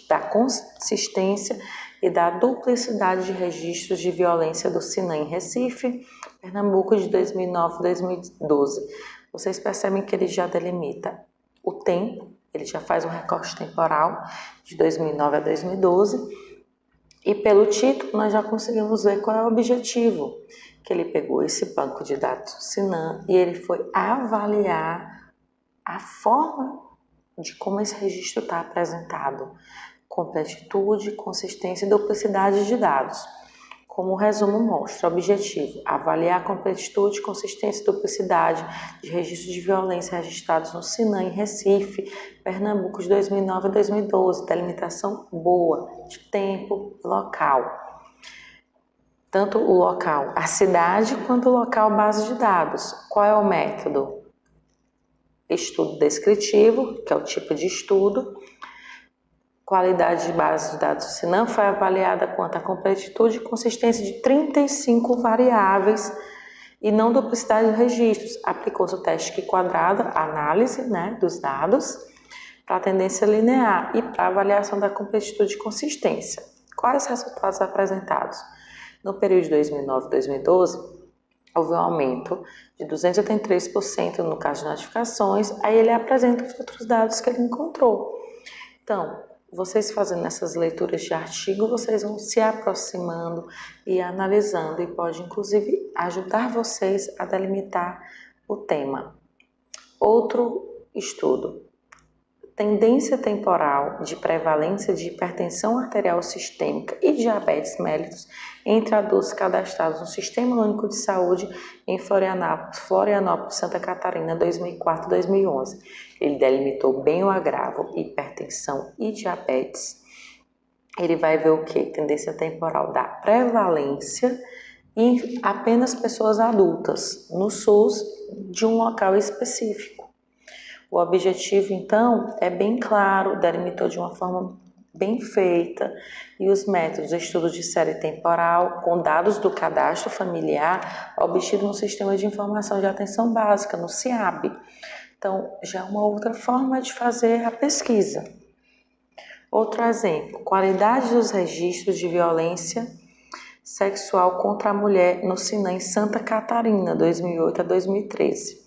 da consistência e da duplicidade de registros de violência do Sinan em Recife, Pernambuco, de 2009 e 2012. Vocês percebem que ele já delimita o tempo, ele já faz um recorte temporal de 2009 a 2012, e pelo título nós já conseguimos ver qual é o objetivo, que ele pegou esse banco de dados Sinan e ele foi avaliar a forma de como esse registro está apresentado, completitude, consistência e duplicidade de dados. Como o resumo mostra, objetivo: avaliar a completitude, consistência e duplicidade de registros de violência registrados no Sinan em Recife, Pernambuco, de 2009 a 2012, delimitação boa de tempo e local. Tanto o local, a cidade, quanto o local base de dados. Qual é o método? Estudo descritivo, que é o tipo de estudo. Qualidade de base de dados do Sinan foi avaliada quanto à completitude e consistência de 35 variáveis e não duplicidade de registros. Aplicou-se o teste Q quadrado, análise dos dados, para a tendência linear e para a avaliação da completitude e consistência. Quais os resultados apresentados? No período de 2009 e 2012, houve um aumento de 283% no caso de notificações. Aí ele apresenta os outros dados que ele encontrou. Então, vocês fazendo essas leituras de artigo, vocês vão se aproximando e analisando e pode, inclusive, ajudar vocês a delimitar o tema. Outro estudo. Tendência temporal de prevalência de hipertensão arterial sistêmica e diabetes mellitus entre adultos cadastrados no Sistema Único de Saúde em Florianópolis, Santa Catarina, 2004 e 2011. Ele delimitou bem o agravo, hipertensão e diabetes. Ele vai ver o que? Tendência temporal da prevalência em apenas pessoas adultas no SUS de um local específico. O objetivo, então, é bem claro, delimitou de uma forma bem feita e os métodos de estudo de série temporal com dados do cadastro familiar obtido no Sistema de Informação de Atenção Básica, no SIAB. Então, já é uma outra forma de fazer a pesquisa. Outro exemplo, qualidade dos registros de violência sexual contra a mulher no SINAM em Santa Catarina, 2008 a 2013,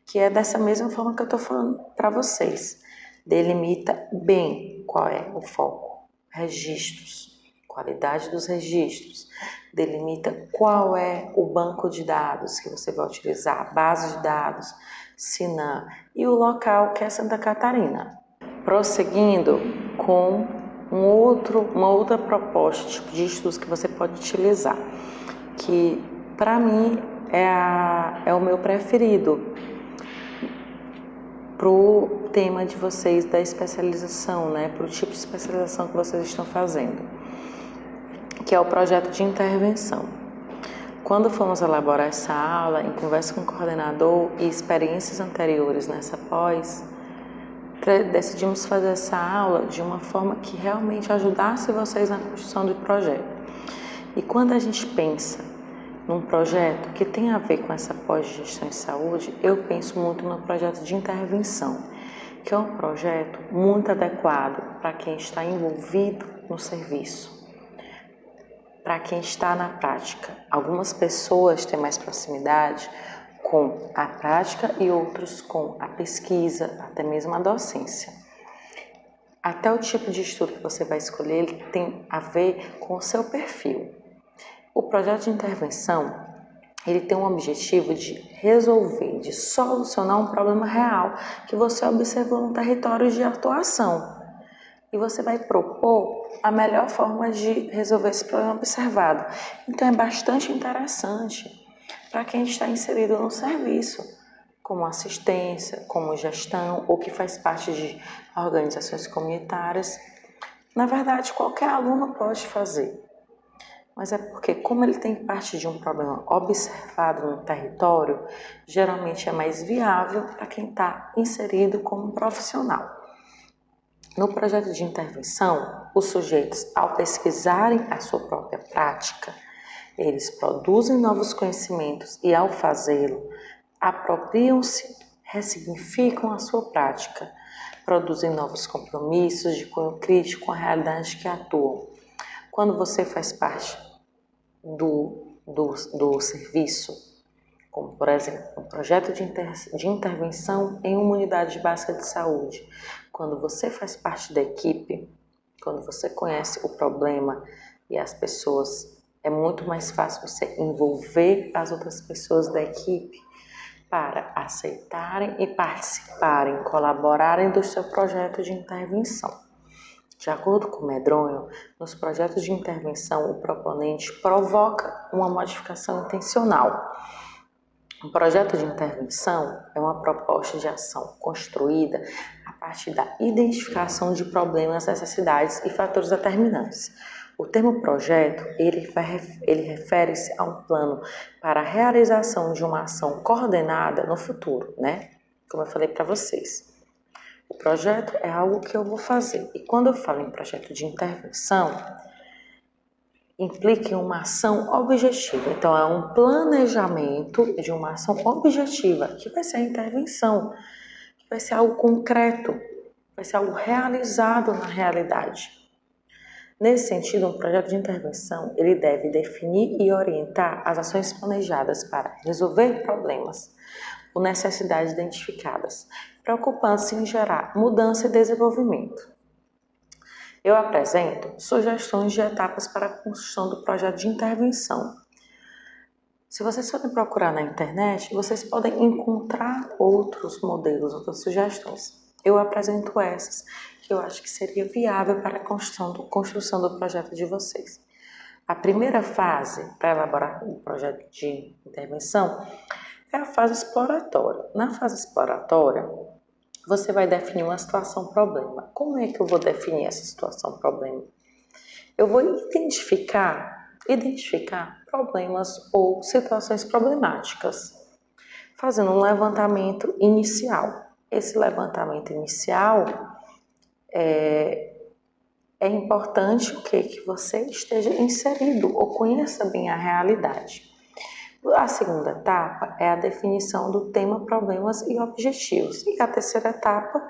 que é dessa mesma forma que eu estou falando para vocês. Delimita bem qual é o foco. Registros, qualidade dos registros. Delimita qual é o banco de dados que você vai utilizar, base de dados, SINAM, e o local que é Santa Catarina. Prosseguindo com uma outra proposta tipo de estudos que você pode utilizar, que para mim é o meu preferido para o tema de vocês da especialização, né, para o tipo de especialização que vocês estão fazendo, que é o projeto de intervenção. Quando fomos elaborar essa aula, em conversa com o coordenador e experiências anteriores nessa pós, decidimos fazer essa aula de uma forma que realmente ajudasse vocês na construção do projeto. E quando a gente pensa num projeto que tem a ver com essa pós-gestão em saúde, eu penso muito no projeto de intervenção, que é um projeto muito adequado para quem está envolvido no serviço, para quem está na prática. Algumas pessoas têm mais proximidade com a prática e outros com a pesquisa, até mesmo a docência. Até o tipo de estudo que você vai escolher ele tem a ver com o seu perfil. O projeto de intervenção ele tem um objetivo de resolver, de solucionar um problema real que você observou no território de atuação. E você vai propor a melhor forma de resolver esse problema observado. Então é bastante interessante para quem está inserido no serviço, como assistência, como gestão, ou que faz parte de organizações comunitárias. Na verdade, qualquer aluno pode fazer, mas é porque, como ele tem parte de um problema observado no território, geralmente é mais viável para quem está inserido como profissional. No projeto de intervenção, os sujeitos, ao pesquisarem a sua própria prática, eles produzem novos conhecimentos e, ao fazê-lo, apropriam-se, ressignificam a sua prática, produzem novos compromissos de cunho crítico com a realidade que atuam. Quando você faz parte do serviço, como, por exemplo, um projeto de intervenção em uma unidade básica de saúde, quando você faz parte da equipe, quando você conhece o problema e as pessoas, é muito mais fácil você envolver as outras pessoas da equipe para aceitarem e participarem, colaborarem do seu projeto de intervenção. De acordo com Medronho, nos projetos de intervenção, o proponente provoca uma modificação intencional. Um projeto de intervenção é uma proposta de ação construída a partir da identificação de problemas, necessidades e fatores determinantes. O termo projeto, ele refere-se a um plano para a realização de uma ação coordenada no futuro, né? Como eu falei para vocês. O projeto é algo que eu vou fazer. E quando eu falo em projeto de intervenção, implica em uma ação objetiva. Então, é um planejamento de uma ação objetiva, que vai ser a intervenção, que vai ser algo concreto, vai ser algo realizado na realidade. Nesse sentido, um projeto de intervenção, ele deve definir e orientar as ações planejadas para resolver problemas ou necessidades identificadas, preocupando-se em gerar mudança e desenvolvimento. Eu apresento sugestões de etapas para a construção do projeto de intervenção. Se vocês forem procurar na internet, vocês podem encontrar outros modelos, outras sugestões. Eu apresento essas, que eu acho que seria viável para a construção do projeto de vocês. A primeira fase para elaborar o projeto de intervenção é a fase exploratória. Na fase exploratória, você vai definir uma situação-problema. Como é que eu vou definir essa situação-problema? Eu vou identificar problemas ou situações problemáticas, fazendo um levantamento inicial. Esse levantamento inicial é importante que você esteja inserido ou conheça bem a realidade. A segunda etapa é a definição do tema, problemas e objetivos. E a terceira etapa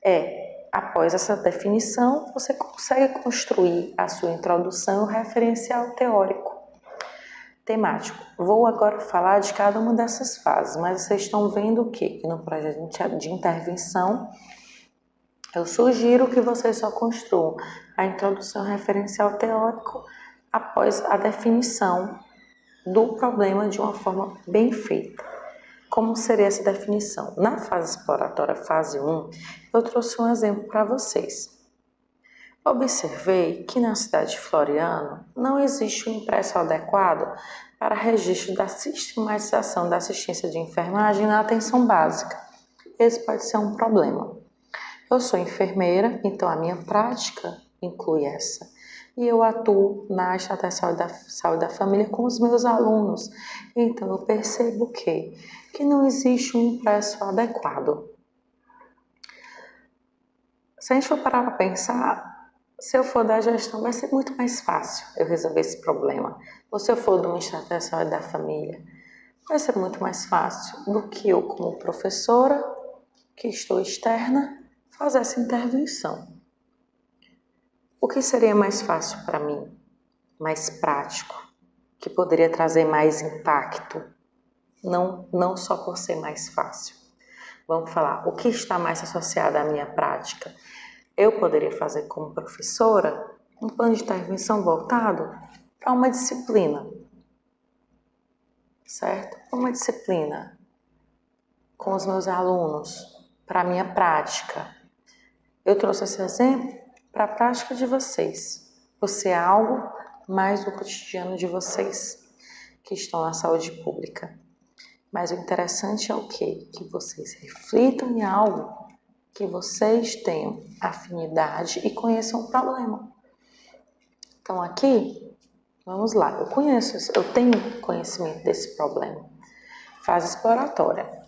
é, após essa definição, você consegue construir a sua introdução e o referencial teórico temático. Vou agora falar de cada uma dessas fases, mas vocês estão vendo o quê? Que no projeto de intervenção, eu sugiro que vocês só construam a introdução referencial teórico após a definição do problema de uma forma bem feita. Como seria essa definição? Na fase exploratória, fase 1, eu trouxe um exemplo para vocês. Observei que na cidade de Floriano não existe um impresso adequado para registro da sistematização da assistência de enfermagem na atenção básica. Esse pode ser um problema. Eu sou enfermeira, então a minha prática inclui essa. E eu atuo na estratégia da saúde da família com os meus alunos. Então eu percebo que não existe um impresso adequado. Se a gente for parar para pensar, se eu for da gestão, vai ser muito mais fácil eu resolver esse problema. Ou se eu for de uma estratégia da família, vai ser muito mais fácil do que eu, como professora, que estou externa, fazer essa intervenção. O que seria mais fácil para mim? Mais prático? Que poderia trazer mais impacto? Não só por ser mais fácil. Vamos falar, o que está mais associado à minha prática? Eu poderia fazer como professora um plano de intervenção voltado para uma disciplina, certo? Uma disciplina com os meus alunos, para a minha prática. Eu trouxe esse exemplo para a prática de vocês. Você é algo mais do cotidiano de vocês que estão na saúde pública. Mas o interessante é o quê? Que vocês reflitam em algo que vocês tenham afinidade e conheçam o problema. Então aqui, vamos lá, eu tenho conhecimento desse problema. Fase exploratória.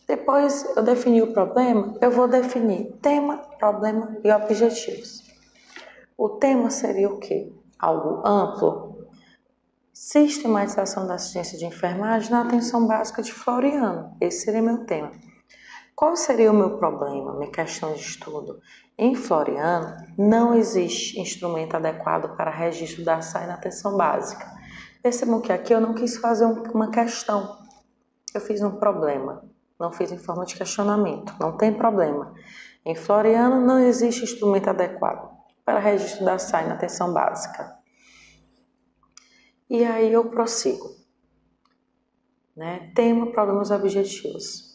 Depois eu defini o problema, eu vou definir tema, problema e objetivos. O tema seria o quê? Algo amplo. Sistematização da assistência de enfermagem na atenção básica de Floriano. Esse seria meu tema. Qual seria o meu problema, minha questão de estudo? Em Floriano, não existe instrumento adequado para registro da SAI na atenção básica. Percebam que aqui eu não quis fazer uma questão, eu fiz um problema, não fiz em forma de questionamento, não tem problema. Em Floriano, não existe instrumento adequado para registro da SAI na atenção básica. E aí eu prossigo. Tema, problemas, objetivos.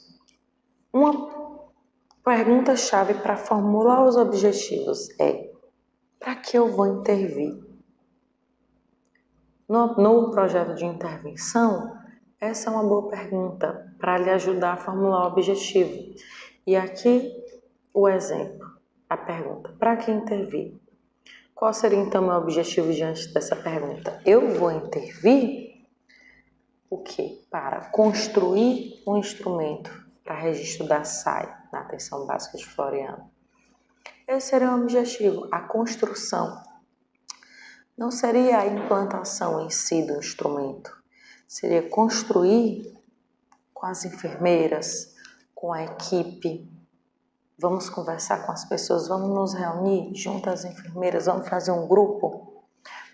Uma pergunta-chave para formular os objetivos é: para que eu vou intervir? No projeto de intervenção, essa é uma boa pergunta para lhe ajudar a formular o objetivo. E aqui o exemplo, a pergunta: para que intervir? Qual seria então o meu objetivo diante dessa pergunta? Eu vou intervir o quê? Para construir um instrumento para registro da SAI na atenção básica de Floriano. Esse seria o objetivo, a construção. Não seria a implantação em si do instrumento, seria construir com as enfermeiras, com a equipe. Vamos conversar com as pessoas, vamos nos reunir junto às enfermeiras, vamos fazer um grupo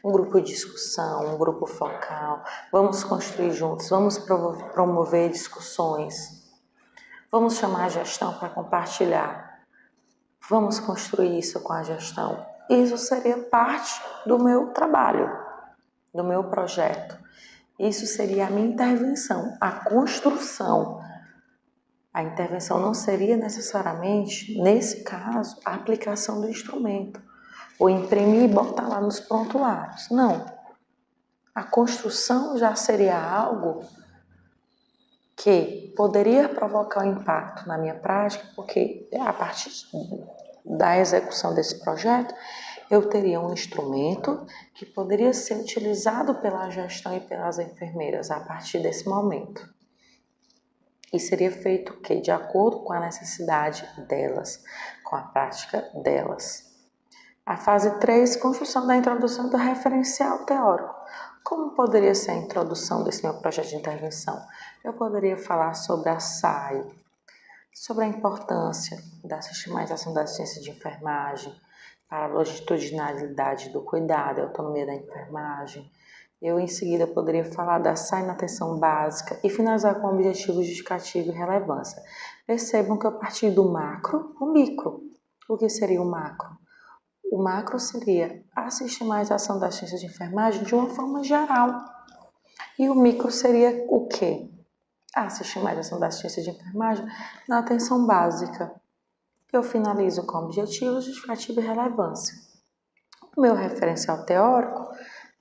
de discussão, um grupo focal, vamos construir juntos, vamos promover discussões, vamos chamar a gestão para compartilhar, vamos construir isso com a gestão. Isso seria parte do meu trabalho, do meu projeto. Isso seria a minha intervenção, a construção. A intervenção não seria necessariamente, nesse caso, a aplicação do instrumento, ou imprimir e botar lá nos prontuários. Não. A construção já seria algo que poderia provocar um impacto na minha prática, porque a partir da execução desse projeto, eu teria um instrumento que poderia ser utilizado pela gestão e pelas enfermeiras a partir desse momento. E seria feito o quê? De acordo com a necessidade delas, com a prática delas. A fase 3, construção da introdução do referencial teórico. Como poderia ser a introdução desse meu projeto de intervenção? Eu poderia falar sobre a SAI, sobre a importância da sistematização da ciência de enfermagem, para a longitudinalidade do cuidado e autonomia da enfermagem. Eu, em seguida, poderia falar da SAI na atenção básica e finalizar com objetivo justificativo e relevância. Percebam que eu parti do macro ao micro. O que seria o macro? O macro seria a sistematização da ciência de enfermagem de uma forma geral. E o micro seria o quê? A sistematização da ciência de enfermagem na atenção básica. Eu finalizo com objetivo, justificativo e relevância. O meu referencial teórico,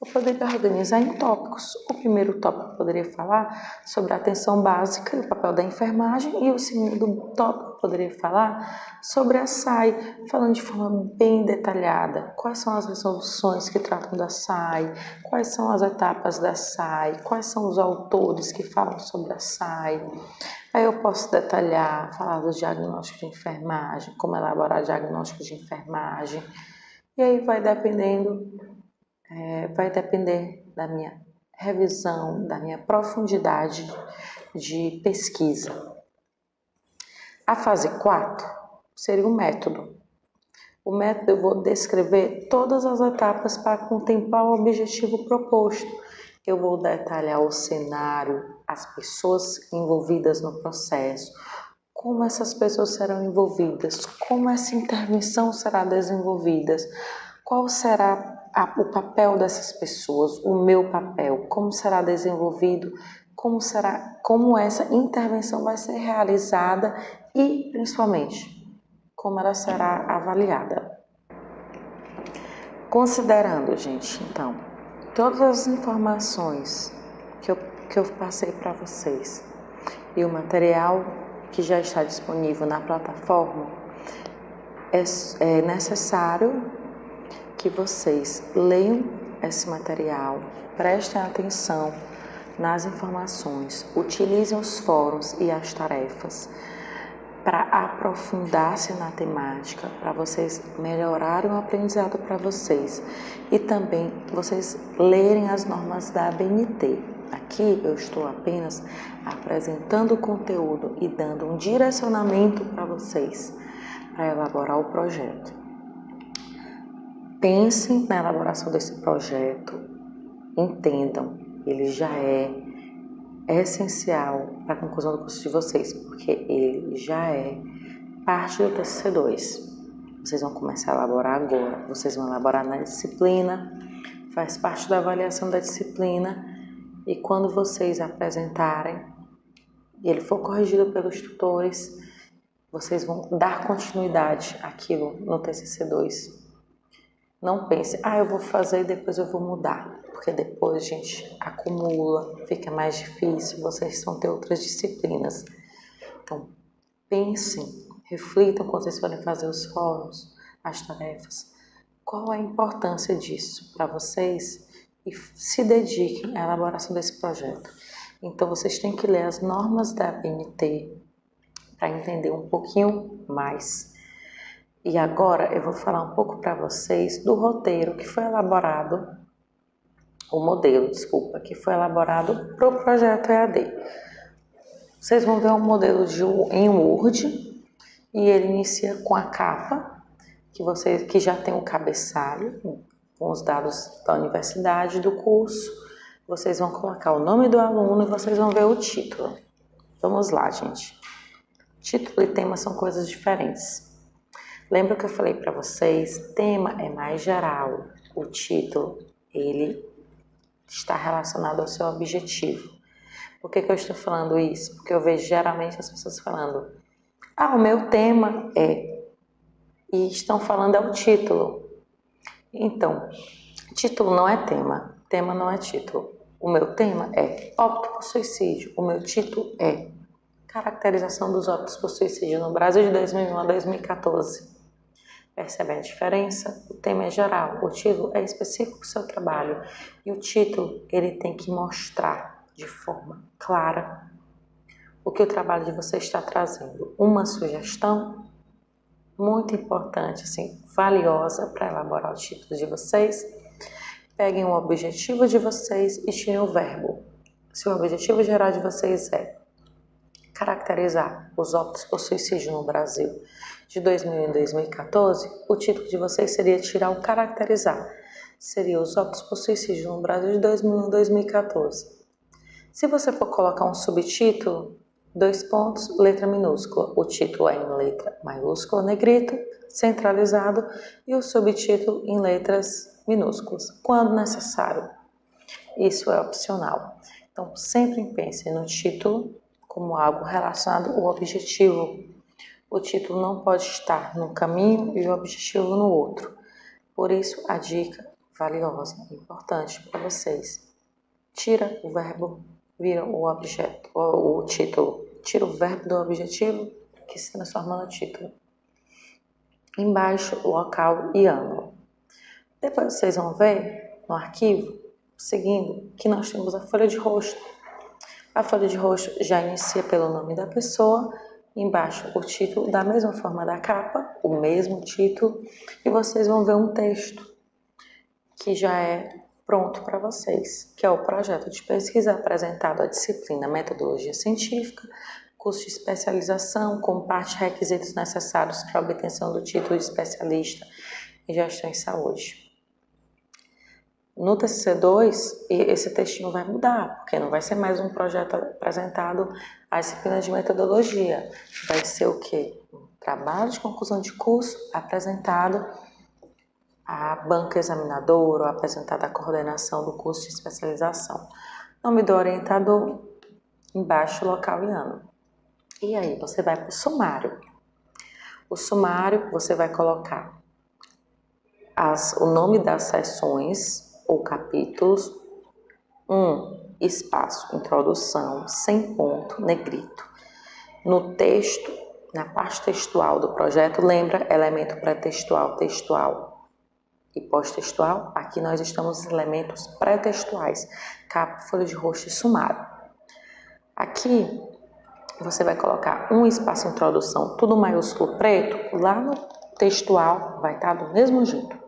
eu poderia organizar em tópicos. O primeiro tópico eu poderia falar sobre a atenção básica e o papel da enfermagem, e o segundo tópico eu poderia falar sobre a SAI, falando de forma bem detalhada. Quais são as resoluções que tratam da SAI, quais são as etapas da SAI, quais são os autores que falam sobre a SAI. Aí eu posso detalhar, falar dos diagnósticos de enfermagem, como elaborar diagnósticos de enfermagem. E aí vai depender da minha revisão, da minha profundidade de pesquisa. A fase 4 seria o método. O método eu vou descrever todas as etapas para contemplar o objetivo proposto. Eu vou detalhar o cenário, as pessoas envolvidas no processo, como essas pessoas serão envolvidas, como essa intervenção será desenvolvida, qual será o papel dessas pessoas, o meu papel, como será desenvolvido, como essa intervenção vai ser realizada e, principalmente, como ela será avaliada. Considerando, gente, então, todas as informações que eu passei para vocês e o material que já está disponível na plataforma, é necessário que vocês leiam esse material, prestem atenção nas informações, utilizem os fóruns e as tarefas para aprofundar-se na temática, para vocês melhorarem o aprendizado para vocês e também vocês lerem as normas da ABNT. Aqui eu estou apenas apresentando o conteúdo e dando um direcionamento para vocês para elaborar o projeto. Pensem na elaboração desse projeto, entendam, ele já é essencial para a conclusão do curso de vocês, porque ele já é parte do TCC2. Vocês vão começar a elaborar agora, vocês vão elaborar na disciplina, faz parte da avaliação da disciplina, e quando vocês apresentarem e ele for corrigido pelos tutores, vocês vão dar continuidade àquilo no TCC2. Não pense, eu vou fazer e depois eu vou mudar, porque depois, gente, acumula, fica mais difícil, vocês vão ter outras disciplinas. Então, pensem, reflitam quando vocês forem fazer os fóruns, as tarefas, qual a importância disso para vocês e se dediquem à elaboração desse projeto. Então, vocês têm que ler as normas da ABNT para entender um pouquinho mais. E agora eu vou falar um pouco para vocês do roteiro que foi elaborado, o modelo, que foi elaborado para o projeto EAD. Vocês vão ver um modelo em Word e ele inicia com a capa, que já tem um cabeçalho com os dados da universidade, do curso. Vocês vão colocar o nome do aluno e vocês vão ver o título. Vamos lá, gente. Título e tema são coisas diferentes. Lembra que eu falei para vocês? Tema é mais geral. O título, ele está relacionado ao seu objetivo. Por que eu estou falando isso? Porque eu vejo geralmente as pessoas falando: o meu tema é... E estão falando é o título. Então, título não é tema não é título. O meu tema é óbito por suicídio. O meu título é caracterização dos óbitos por suicídio no Brasil de 2001 a 2014. Percebe a diferença? O tema é geral, o título é específico do seu trabalho. E o título, ele tem que mostrar de forma clara o que o trabalho de você está trazendo. Uma sugestão, muito importante, assim, valiosa para elaborar o título de vocês. Peguem o objetivo de vocês e tirem o verbo. Se o objetivo geral de vocês é caracterizar os óbitos por suicídio no Brasil de 2000 e 2014, o título de vocês seria tirar o caracterizar. Seria os óbitos por suicídio no Brasil de 2001 e 2014. Se você for colocar um subtítulo, 2 pontos, letra minúscula. O título é em letra maiúscula, negrito, centralizado, e o subtítulo em letras minúsculas, quando necessário. Isso é opcional. Então, sempre pense no título como algo relacionado ao objetivo. O título não pode estar num caminho e o objetivo no outro. Por isso, a dica valiosa, importante para vocês. Tira o verbo, vira o objeto, o título. Tira o verbo do objetivo, que se transforma no título. Embaixo, local e ângulo. Depois vocês vão ver no arquivo, seguindo, que nós temos a folha de rosto. A folha de rosto já inicia pelo nome da pessoa, embaixo o título, da mesma forma da capa, o mesmo título, e vocês vão ver um texto que já é pronto para vocês, que é o projeto de pesquisa apresentado à disciplina Metodologia Científica, curso de especialização, com parte de requisitos necessários para a obtenção do título de especialista em gestão em saúde. No TCC2, esse textinho vai mudar, porque não vai ser mais um projeto apresentado à disciplina de metodologia. Vai ser o quê? Um trabalho de conclusão de curso apresentado à banca examinadora, ou apresentado à coordenação do curso de especialização. Nome do orientador, embaixo, local e ano. E aí, você vai para o sumário. O sumário, você vai colocar o nome das sessões ou capítulos, espaço, introdução, sem ponto, negrito. No texto, na parte textual do projeto, lembra elemento pré-textual, textual e pós-textual? Aqui nós estamos em elementos pré-textuais, capa, folha de rosto e sumário. Aqui você vai colocar um espaço introdução, tudo maiúsculo preto, lá no textual vai estar do mesmo jeito.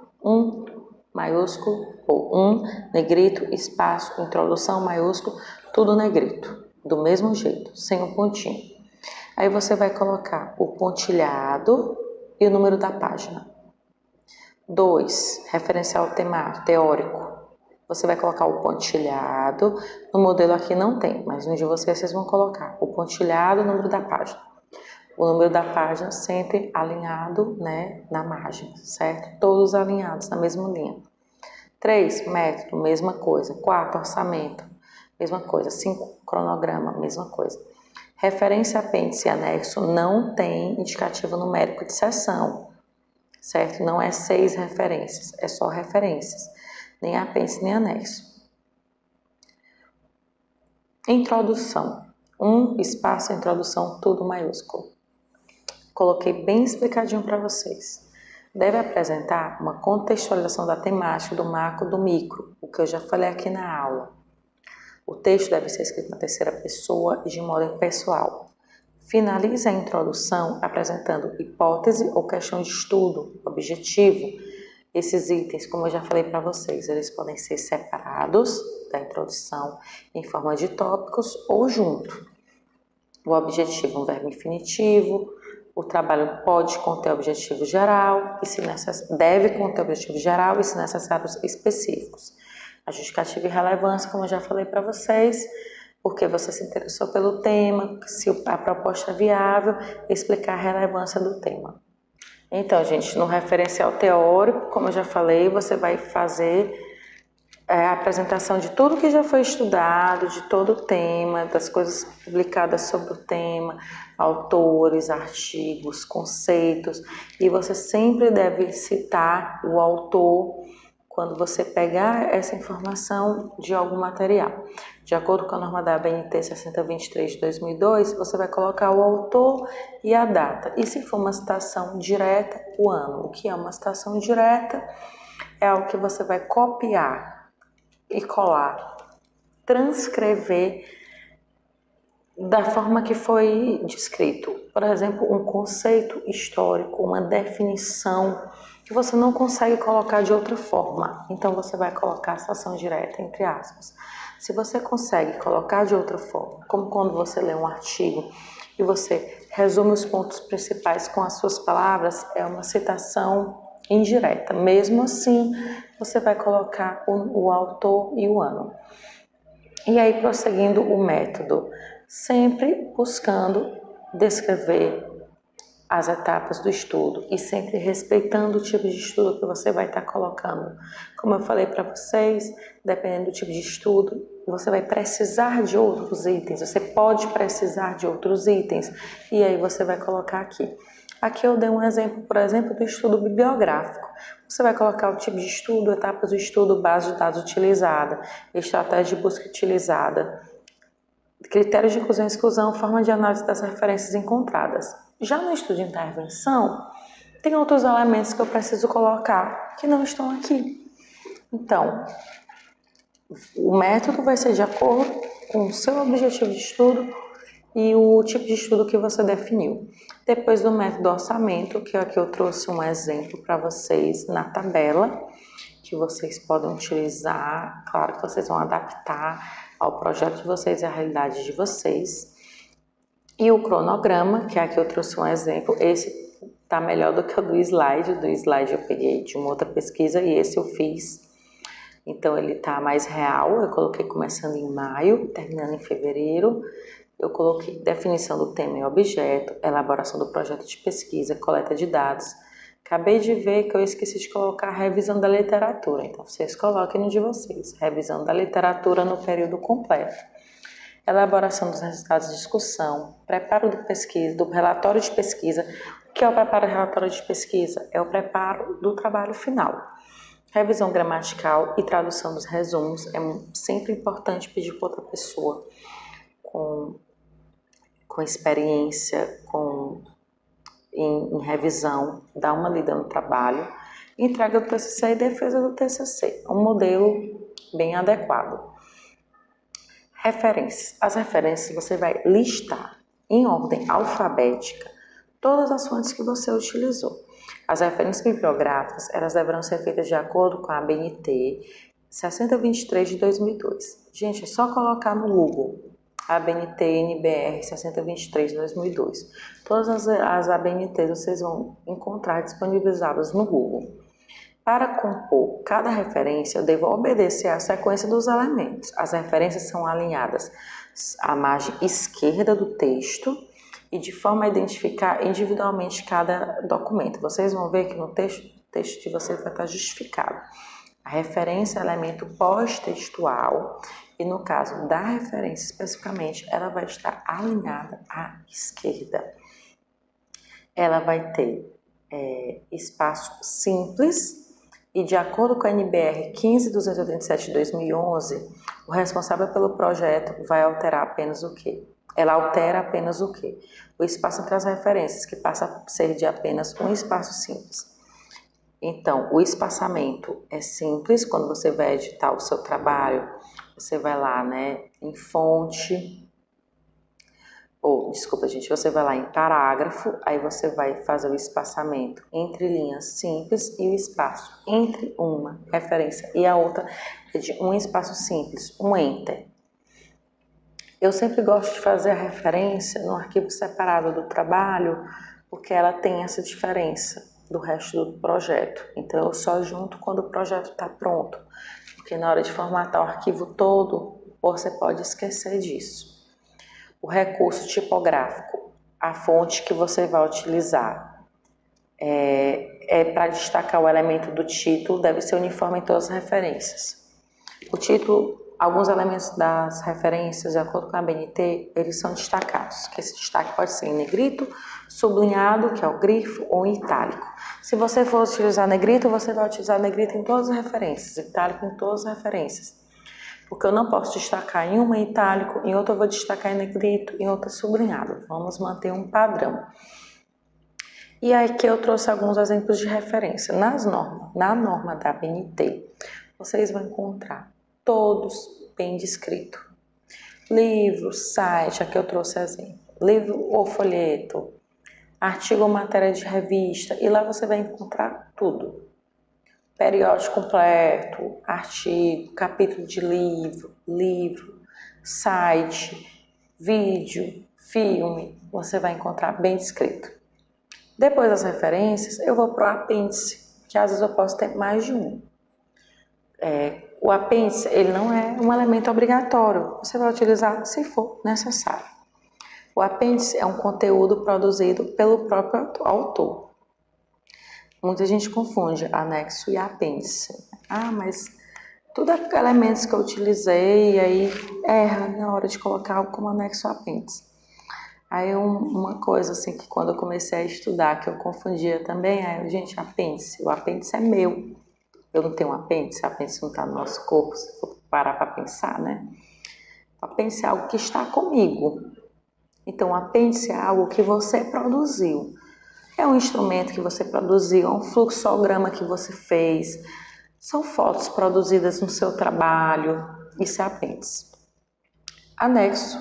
Maiúsculo ou negrito, espaço, introdução, maiúsculo, tudo negrito, do mesmo jeito, sem um pontinho. Aí você vai colocar o pontilhado e o número da página. 2, referencial teórico. Você vai colocar o pontilhado, no modelo aqui não tem, mas no de vocês vão colocar o pontilhado e o número da página. O número da página sempre alinhado, né, na margem, certo? Todos alinhados na mesma linha. 3, método, mesma coisa. 4, orçamento, mesma coisa. 5, cronograma, mesma coisa. Referência, apêndice e anexo não tem indicativo numérico de seção, certo? Não é 6 referências, é só referências. Nem apêndice, nem anexo. Introdução. Espaço, introdução, tudo maiúsculo. Coloquei bem explicadinho para vocês. Deve apresentar uma contextualização da temática, do macro, do micro, o que eu já falei aqui na aula. O texto deve ser escrito na terceira pessoa e de modo impessoal. Finalize a introdução apresentando hipótese ou questão de estudo, objetivo. Esses itens, como eu já falei para vocês, eles podem ser separados da introdução em forma de tópicos ou junto. O objetivo, um verbo infinitivo. O trabalho pode conter objetivo geral e, se necessário, deve conter objetivo geral e, se necessário, específicos. A justificativa e relevância, como eu já falei para vocês, porque você se interessou pelo tema, se a proposta é viável, explicar a relevância do tema. Então, gente, no referencial teórico, como eu já falei, você vai fazer a apresentação de tudo que já foi estudado, de todo o tema, das coisas publicadas sobre o tema, autores, artigos, conceitos, e você sempre deve citar o autor quando você pegar essa informação de algum material. De acordo com a norma da ABNT 6023 de 2002, você vai colocar o autor e a data. E se for uma citação direta, o ano. O que é uma citação direta? É algo que você vai copiar e colar, transcrever da forma que foi descrito. Por exemplo, um conceito histórico, uma definição que você não consegue colocar de outra forma. Então você vai colocar a citação direta entre aspas. Se você consegue colocar de outra forma, como quando você lê um artigo e você resume os pontos principais com as suas palavras, é uma citação indireta. Mesmo assim, você vai colocar o autor e o ano. E aí, prosseguindo o método, sempre buscando descrever as etapas do estudo e sempre respeitando o tipo de estudo que você vai estar colocando. Como eu falei para vocês, dependendo do tipo de estudo, você vai precisar de outros itens, você pode precisar de outros itens, e aí você vai colocar aqui. Aqui eu dei um exemplo, por exemplo, do estudo bibliográfico. Você vai colocar o tipo de estudo, etapas do estudo, base de dados utilizada, estratégia de busca utilizada, critérios de inclusão e exclusão, forma de análise das referências encontradas. Já no estudo de intervenção, tem outros elementos que eu preciso colocar que não estão aqui. Então, o método vai ser de acordo com o seu objetivo de estudo e o tipo de estudo que você definiu. Depois do método orçamento, que aqui eu trouxe um exemplo para vocês na tabela, que vocês podem utilizar, claro que vocês vão adaptar ao projeto de vocês e à realidade de vocês. E o cronograma, que aqui eu trouxe um exemplo, esse tá melhor do que o do slide eu peguei de uma outra pesquisa e esse eu fiz. Então ele tá mais real, eu coloquei começando em maio, terminando em fevereiro. Eu coloquei definição do tema e objeto, elaboração do projeto de pesquisa, coleta de dados. Acabei de ver que eu esqueci de colocar a revisão da literatura, então vocês coloquem no de vocês, revisão da literatura no período completo. Elaboração dos resultados de discussão, preparo do pesquisa, do relatório de pesquisa. O que é o preparo do relatório de pesquisa? É o preparo do trabalho final. Revisão gramatical e tradução dos resumos. É sempre importante pedir para outra pessoa com experiência, em revisão, dar uma lida no trabalho, entrega do TCC e defesa do TCC, um modelo bem adequado. Referências. As referências você vai listar em ordem alfabética todas as fontes que você utilizou. As referências bibliográficas, elas deverão ser feitas de acordo com a ABNT 6023 de 2002. Gente, é só colocar no Google ABNT NBR 6023 de 2002. Todas as ABNTs vocês vão encontrar disponibilizadas no Google. Para compor cada referência, eu devo obedecer à sequência dos elementos. As referências são alinhadas à margem esquerda do texto e de forma a identificar individualmente cada documento. Vocês vão ver que no texto de vocês vai estar justificado. A referência é elemento pós-textual e no caso da referência especificamente, ela vai estar alinhada à esquerda. Ela vai ter espaço simples e de acordo com a NBR 15287 de 2011, o responsável pelo projeto vai alterar apenas o quê? Ela altera apenas o quê? O espaço entre as referências, que passa a ser de apenas um espaço simples. Então, o espaçamento é simples, quando você vai editar o seu trabalho, você vai lá, em fonte, você vai lá em parágrafo, aí você vai fazer o espaçamento entre linhas simples e o espaço entre uma referência e a outra é de um espaço simples, um enter. Eu sempre gosto de fazer a referência no arquivo separado do trabalho, porque ela tem essa diferença do resto do projeto. Então, eu só junto quando o projeto está pronto, porque na hora de formatar o arquivo todo, você pode esquecer disso. O recurso tipográfico, a fonte que você vai utilizar para destacar o elemento do título, deve ser uniforme em todas as referências. O título, alguns elementos das referências, de acordo com a ABNT, eles são destacados, que esse destaque pode ser em negrito, sublinhado, que é o grifo, ou em itálico. Se você for utilizar negrito, você vai utilizar negrito em todas as referências, itálico em todas as referências. Porque eu não posso destacar em uma em itálico, em outra eu vou destacar em negrito, em outra sublinhado. Vamos manter um padrão. E aí que eu trouxe alguns exemplos de referência. Na norma da ABNT, vocês vão encontrar todos bem descritos. livro, site, aqui eu trouxe exemplo, livro ou folheto, artigo ou matéria de revista, e lá você vai encontrar tudo. Periódico completo, artigo, capítulo de livro, site, vídeo, filme, você vai encontrar bem descrito. Depois das referências, eu vou para o apêndice, que às vezes eu posso ter mais de um. O apêndice, ele não é um elemento obrigatório, você vai utilizar se for necessário. O apêndice é um conteúdo produzido pelo próprio autor. Muita gente confunde anexo e apêndice. Mas tudo é elementos que eu utilizei e aí erra na hora de colocar algo como anexo ou apêndice. Aí uma coisa assim que quando eu comecei a estudar, que eu confundia também, gente, apêndice, o apêndice é meu. Eu não tenho um apêndice, o apêndice não está no nosso corpo, se for parar para pensar, né? O apêndice é algo que está comigo. Então, o apêndice é algo que você produziu. É um instrumento que você produziu, é um fluxograma que você fez, são fotos produzidas no seu trabalho, isso é apêndice. Anexo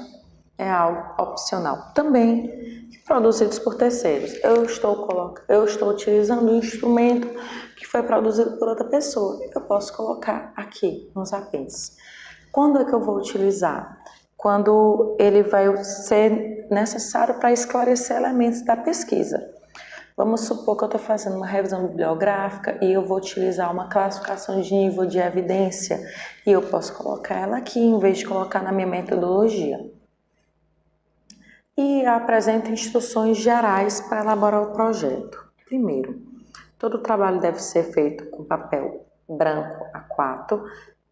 é algo opcional, também produzidos por terceiros. Eu estou utilizando um instrumento que foi produzido por outra pessoa, eu posso colocar aqui nos apêndices. Quando é que eu vou utilizar? Quando ele vai ser necessário para esclarecer elementos da pesquisa. Vamos supor que eu estou fazendo uma revisão bibliográfica e eu vou utilizar uma classificação de nível de evidência e eu posso colocar ela aqui em vez de colocar na minha metodologia. E apresenta instruções gerais para elaborar o projeto. Primeiro, todo o trabalho deve ser feito com papel branco A4.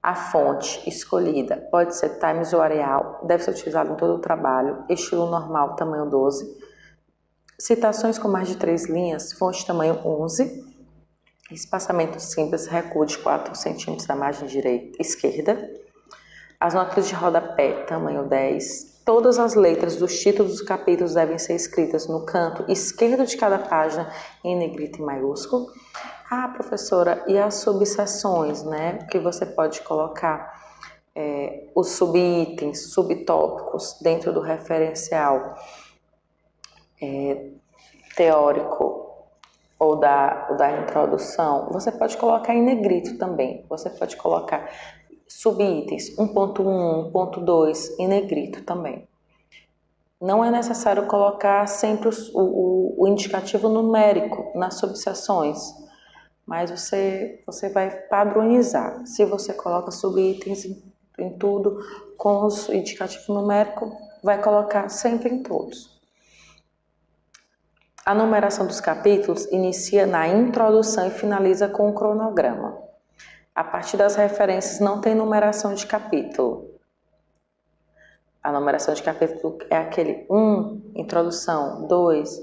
A fonte escolhida pode ser Times ou Arial, deve ser utilizado em todo o trabalho, estilo normal, tamanho 12. Citações com mais de 3 linhas, fonte tamanho 11, espaçamento simples, recuo de 4 cm da margem esquerda. As notas de rodapé, tamanho 10. Todas as letras dos títulos dos capítulos devem ser escritas no canto esquerdo de cada página em negrito e maiúsculo. Professora, e as subseções, né? Que você pode colocar os subitens, subtópicos dentro do referencial teórico ou da introdução, você pode colocar em negrito também. Você pode colocar subitens 1.1, 1.2 em negrito também. Não é necessário colocar sempre o indicativo numérico nas subseções, mas você vai padronizar. Se você coloca subitens em tudo com o indicativo numérico, vai colocar sempre em todos. A numeração dos capítulos inicia na introdução e finaliza com um cronograma. A partir das referências não tem numeração de capítulo. A numeração de capítulo é aquele 1, introdução, 2,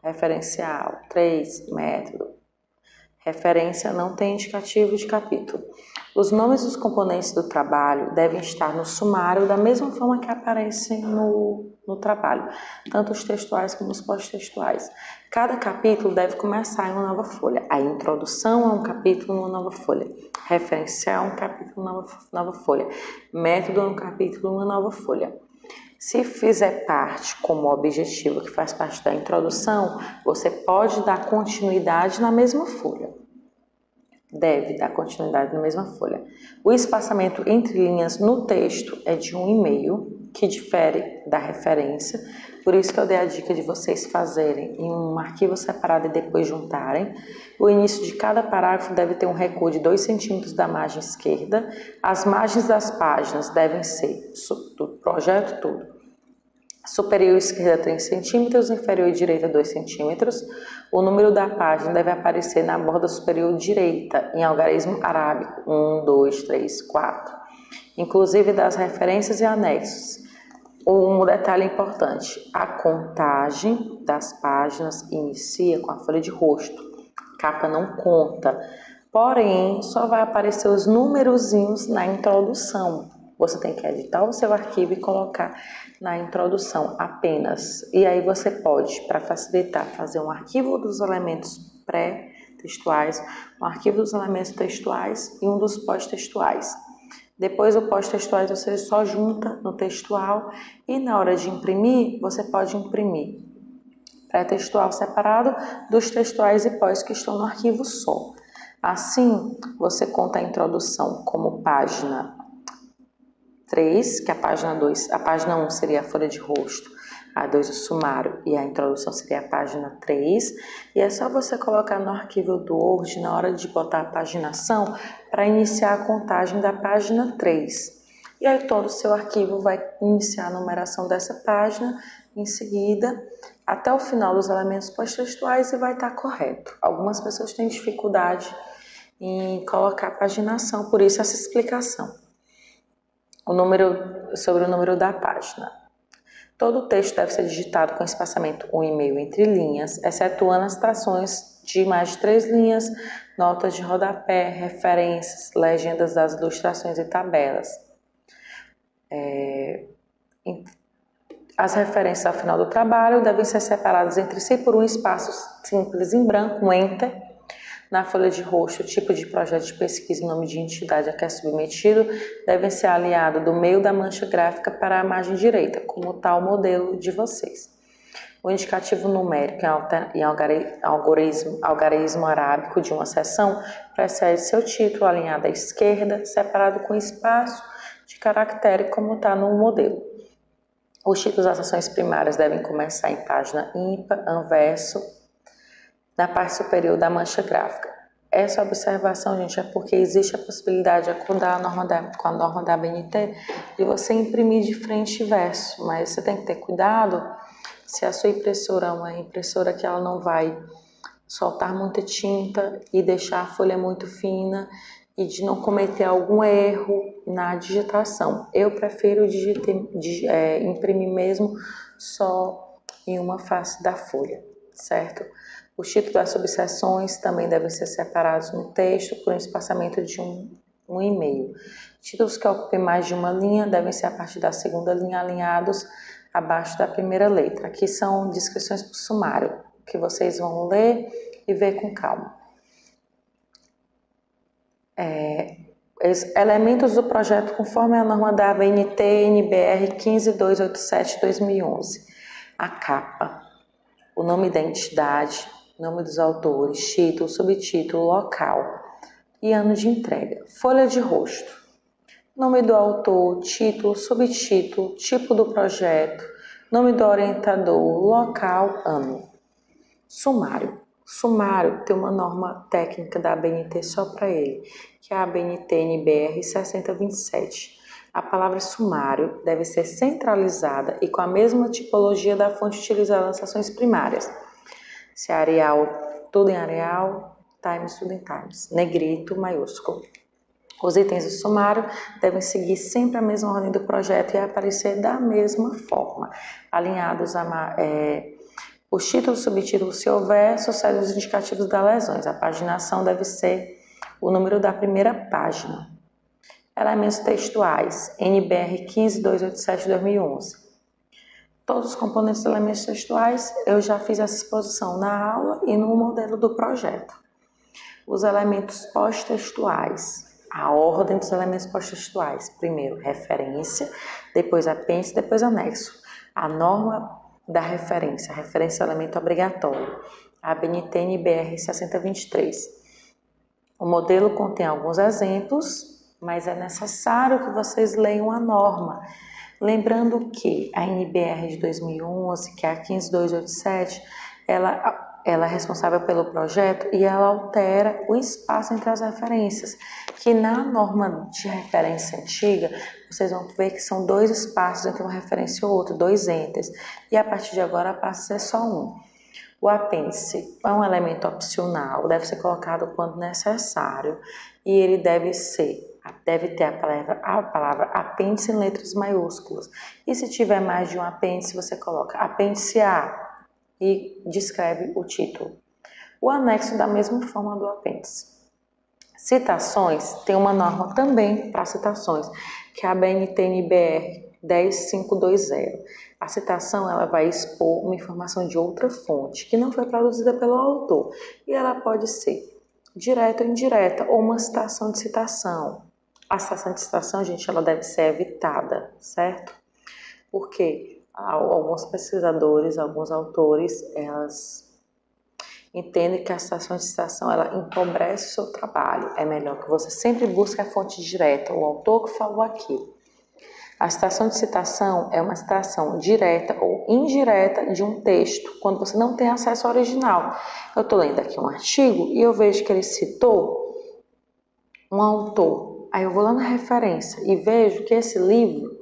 referencial, 3, método. Referência não tem indicativo de capítulo. Os nomes dos componentes do trabalho devem estar no sumário da mesma forma que aparecem no trabalho, tanto os textuais como os pós-textuais. Cada capítulo deve começar em uma nova folha. A introdução é um capítulo numa nova folha. Referencial é um capítulo nova folha. Método é um capítulo numa nova folha. Se fizer parte como objetivo, que faz parte da introdução, você pode dar continuidade na mesma folha. Deve dar continuidade na mesma folha. O espaçamento entre linhas no texto é de 1,5, que difere da referência. Por isso que eu dei a dica de vocês fazerem em um arquivo separado e depois juntarem. O início de cada parágrafo deve ter um recuo de 2 centímetros da margem esquerda. As margens das páginas devem ser do projeto todo. Superior esquerda 3 centímetros, inferior direita 2 centímetros. O número da página deve aparecer na borda superior direita, em algarismo arábico, 1, 2, 3, 4. Inclusive das referências e anexos. Um detalhe importante, a contagem das páginas inicia com a folha de rosto. Capa não conta, porém só vai aparecer os numerozinhos na introdução. Você tem que editar o seu arquivo e colocar na introdução apenas. E aí você pode, para facilitar, fazer um arquivo dos elementos pré-textuais, um arquivo dos elementos textuais e um dos pós-textuais. Depois o pós-textuais você só junta no textual e na hora de imprimir, você pode imprimir pré-textual separado dos textuais e pós que estão no arquivo só. Assim, você conta a introdução como página 3, que é a página 2, a página 1 seria a folha de rosto, a 2 o sumário e a introdução seria a página 3, e é só você colocar no arquivo do Word na hora de botar a paginação para iniciar a contagem da página 3. E aí todo o seu arquivo vai iniciar a numeração dessa página, em seguida, até o final dos elementos pós-textuais e vai estar correto. Algumas pessoas têm dificuldade em colocar a paginação, por isso essa explicação. Sobre o número da página. Todo o texto deve ser digitado com espaçamento 1,5 entre linhas, excetuando as citações de mais de 3 linhas, notas de rodapé, referências, legendas das ilustrações e tabelas. As referências ao final do trabalho devem ser separadas entre si por um espaço simples em branco, um enter. Na folha de rosto, o tipo de projeto de pesquisa e o nome de entidade a que é submetido devem ser alinhados do meio da mancha gráfica para a margem direita, como está o modelo de vocês. O indicativo numérico em algarismo arábico de uma seção precede seu título, alinhado à esquerda, separado com espaço de caractere, como está no modelo. Os títulos das seções primárias devem começar em página ímpar, anverso, na parte superior da mancha gráfica. Essa observação, gente, é porque existe a possibilidade, com a norma da ABNT, de você imprimir de frente e verso, mas você tem que ter cuidado se a sua impressora é uma impressora que ela não vai soltar muita tinta e deixar a folha muito fina e de não cometer algum erro na digitação. Eu prefiro imprimir mesmo só em uma face da folha, certo? Os títulos das subseções também devem ser separados no texto por um espaçamento de 1,5. Títulos que ocupem mais de uma linha devem ser a partir da segunda linha alinhados abaixo da primeira letra. Aqui são descrições por sumário, que vocês vão ler e ver com calma. Elementos do projeto conforme a norma da ABNT NBR 15287/2011. A capa, o nome da entidade, nome dos autores, título, subtítulo, local e ano de entrega. Folha de rosto, nome do autor, título, subtítulo, tipo do projeto, nome do orientador, local, ano. Sumário. Sumário tem uma norma técnica da ABNT só para ele, que é a ABNT NBR 6027. A palavra sumário deve ser centralizada e com a mesma tipologia da fonte utilizada nas seções primárias. Se é Arial, tudo em Arial, Times, tudo em Times. Negrito, maiúsculo. Os itens do sumário devem seguir sempre a mesma ordem do projeto e aparecer da mesma forma, alinhados os títulos, subtítulos, se houver, sucedem os indicativos das lesões. A paginação deve ser o número da primeira página. Elementos textuais, NBR 15287/2011. Todos os componentes dos elementos textuais, eu já fiz essa exposição na aula e no modelo do projeto. Os elementos pós-textuais, a ordem dos elementos pós-textuais. Primeiro, referência, depois apêndice, depois anexo. A norma da referência é elemento obrigatório. A ABNT NBR 6023. O modelo contém alguns exemplos, mas é necessário que vocês leiam a norma. Lembrando que a NBR de 2011, que é a 15287, ela é responsável pelo projeto e ela altera o espaço entre as referências, que na norma de referência antiga, vocês vão ver que são 2 espaços entre uma referência e outra, 2 enters, e a partir de agora passa a ser só um. O apêndice é um elemento opcional, deve ser colocado quando necessário, e ele deve ter a palavra apêndice em letras maiúsculas. E se tiver mais de um apêndice, você coloca apêndice A e descreve o título. O anexo da mesma forma do apêndice. Citações, tem uma norma também para citações, que é a BNT-NBR 10520. A citação ela vai expor uma informação de outra fonte, que não foi produzida pelo autor, e ela pode ser direta ou indireta, ou uma citação de citação. A citação de citação, gente, ela deve ser evitada, certo? Porque alguns pesquisadores, alguns autores, elas entendem que a citação de citação, ela empobrece o seu trabalho. É melhor que você sempre busque a fonte direta, o autor que falou aquilo. A citação de citação é uma citação direta ou indireta de um texto, quando você não tem acesso ao original. Eu estou lendo aqui um artigo e eu vejo que ele citou um autor. Aí eu vou lá na referência e vejo que esse livro,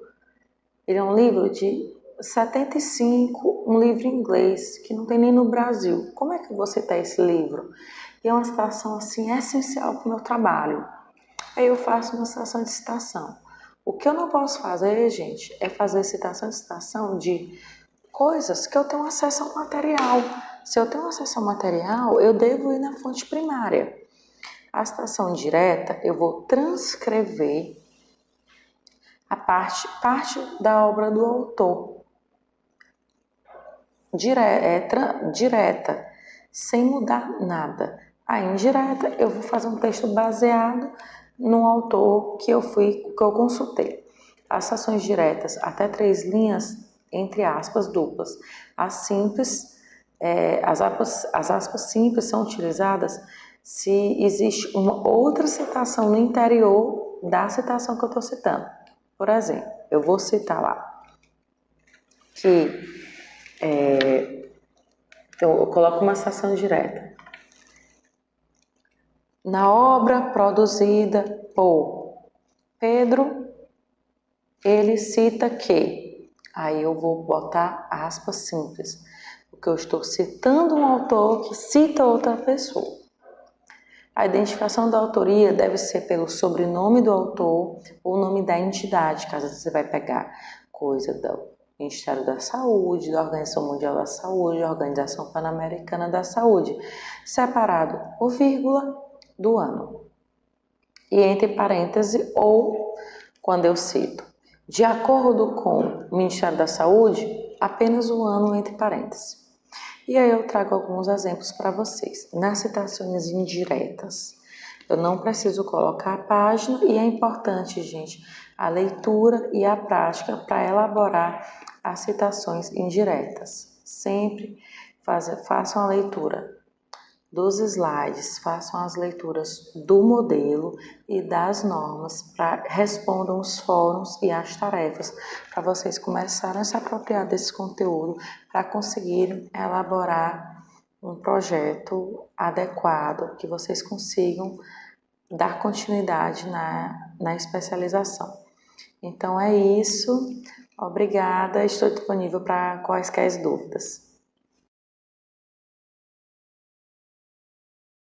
ele é um livro de 75, um livro em inglês, que não tem nem no Brasil. Como é que eu vou citar esse livro? E é uma citação assim essencial para o meu trabalho. Aí eu faço uma citação de citação. O que eu não posso fazer, gente, é fazer citação de citação de coisas que eu tenho acesso ao material. Se eu tenho acesso ao material, eu devo ir na fonte primária. A citação direta, eu vou transcrever a parte da obra do autor. Direta, sem mudar nada. A indireta, eu vou fazer um texto baseado no autor que eu consultei. As citações diretas, até 3 linhas, entre aspas duplas. As simples, as aspas simples são utilizadas se existe uma outra citação no interior da citação que eu estou citando. Por exemplo, eu vou citar lá que então eu coloco uma citação direta. Na obra produzida por Pedro, ele cita que. Aí eu vou botar aspas simples, porque eu estou citando um autor que cita outra pessoa. A identificação da autoria deve ser pelo sobrenome do autor ou nome da entidade, caso você vai pegar coisa do Ministério da Saúde, da Organização Mundial da Saúde, da Organização Pan-Americana da Saúde, separado por vírgula do ano. E entre parênteses ou quando eu cito, de acordo com o Ministério da Saúde, apenas o ano entre parênteses. E aí eu trago alguns exemplos para vocês. Nas citações indiretas, eu não preciso colocar a página e é importante, gente, a leitura e a prática para elaborar as citações indiretas. Sempre façam a leitura dos slides, façam as leituras do modelo e das normas, respondam os fóruns e as tarefas, para vocês começarem a se apropriar desse conteúdo, para conseguirem elaborar um projeto adequado, que vocês consigam dar continuidade na especialização. Então é isso, obrigada, estou disponível para quaisquer dúvidas.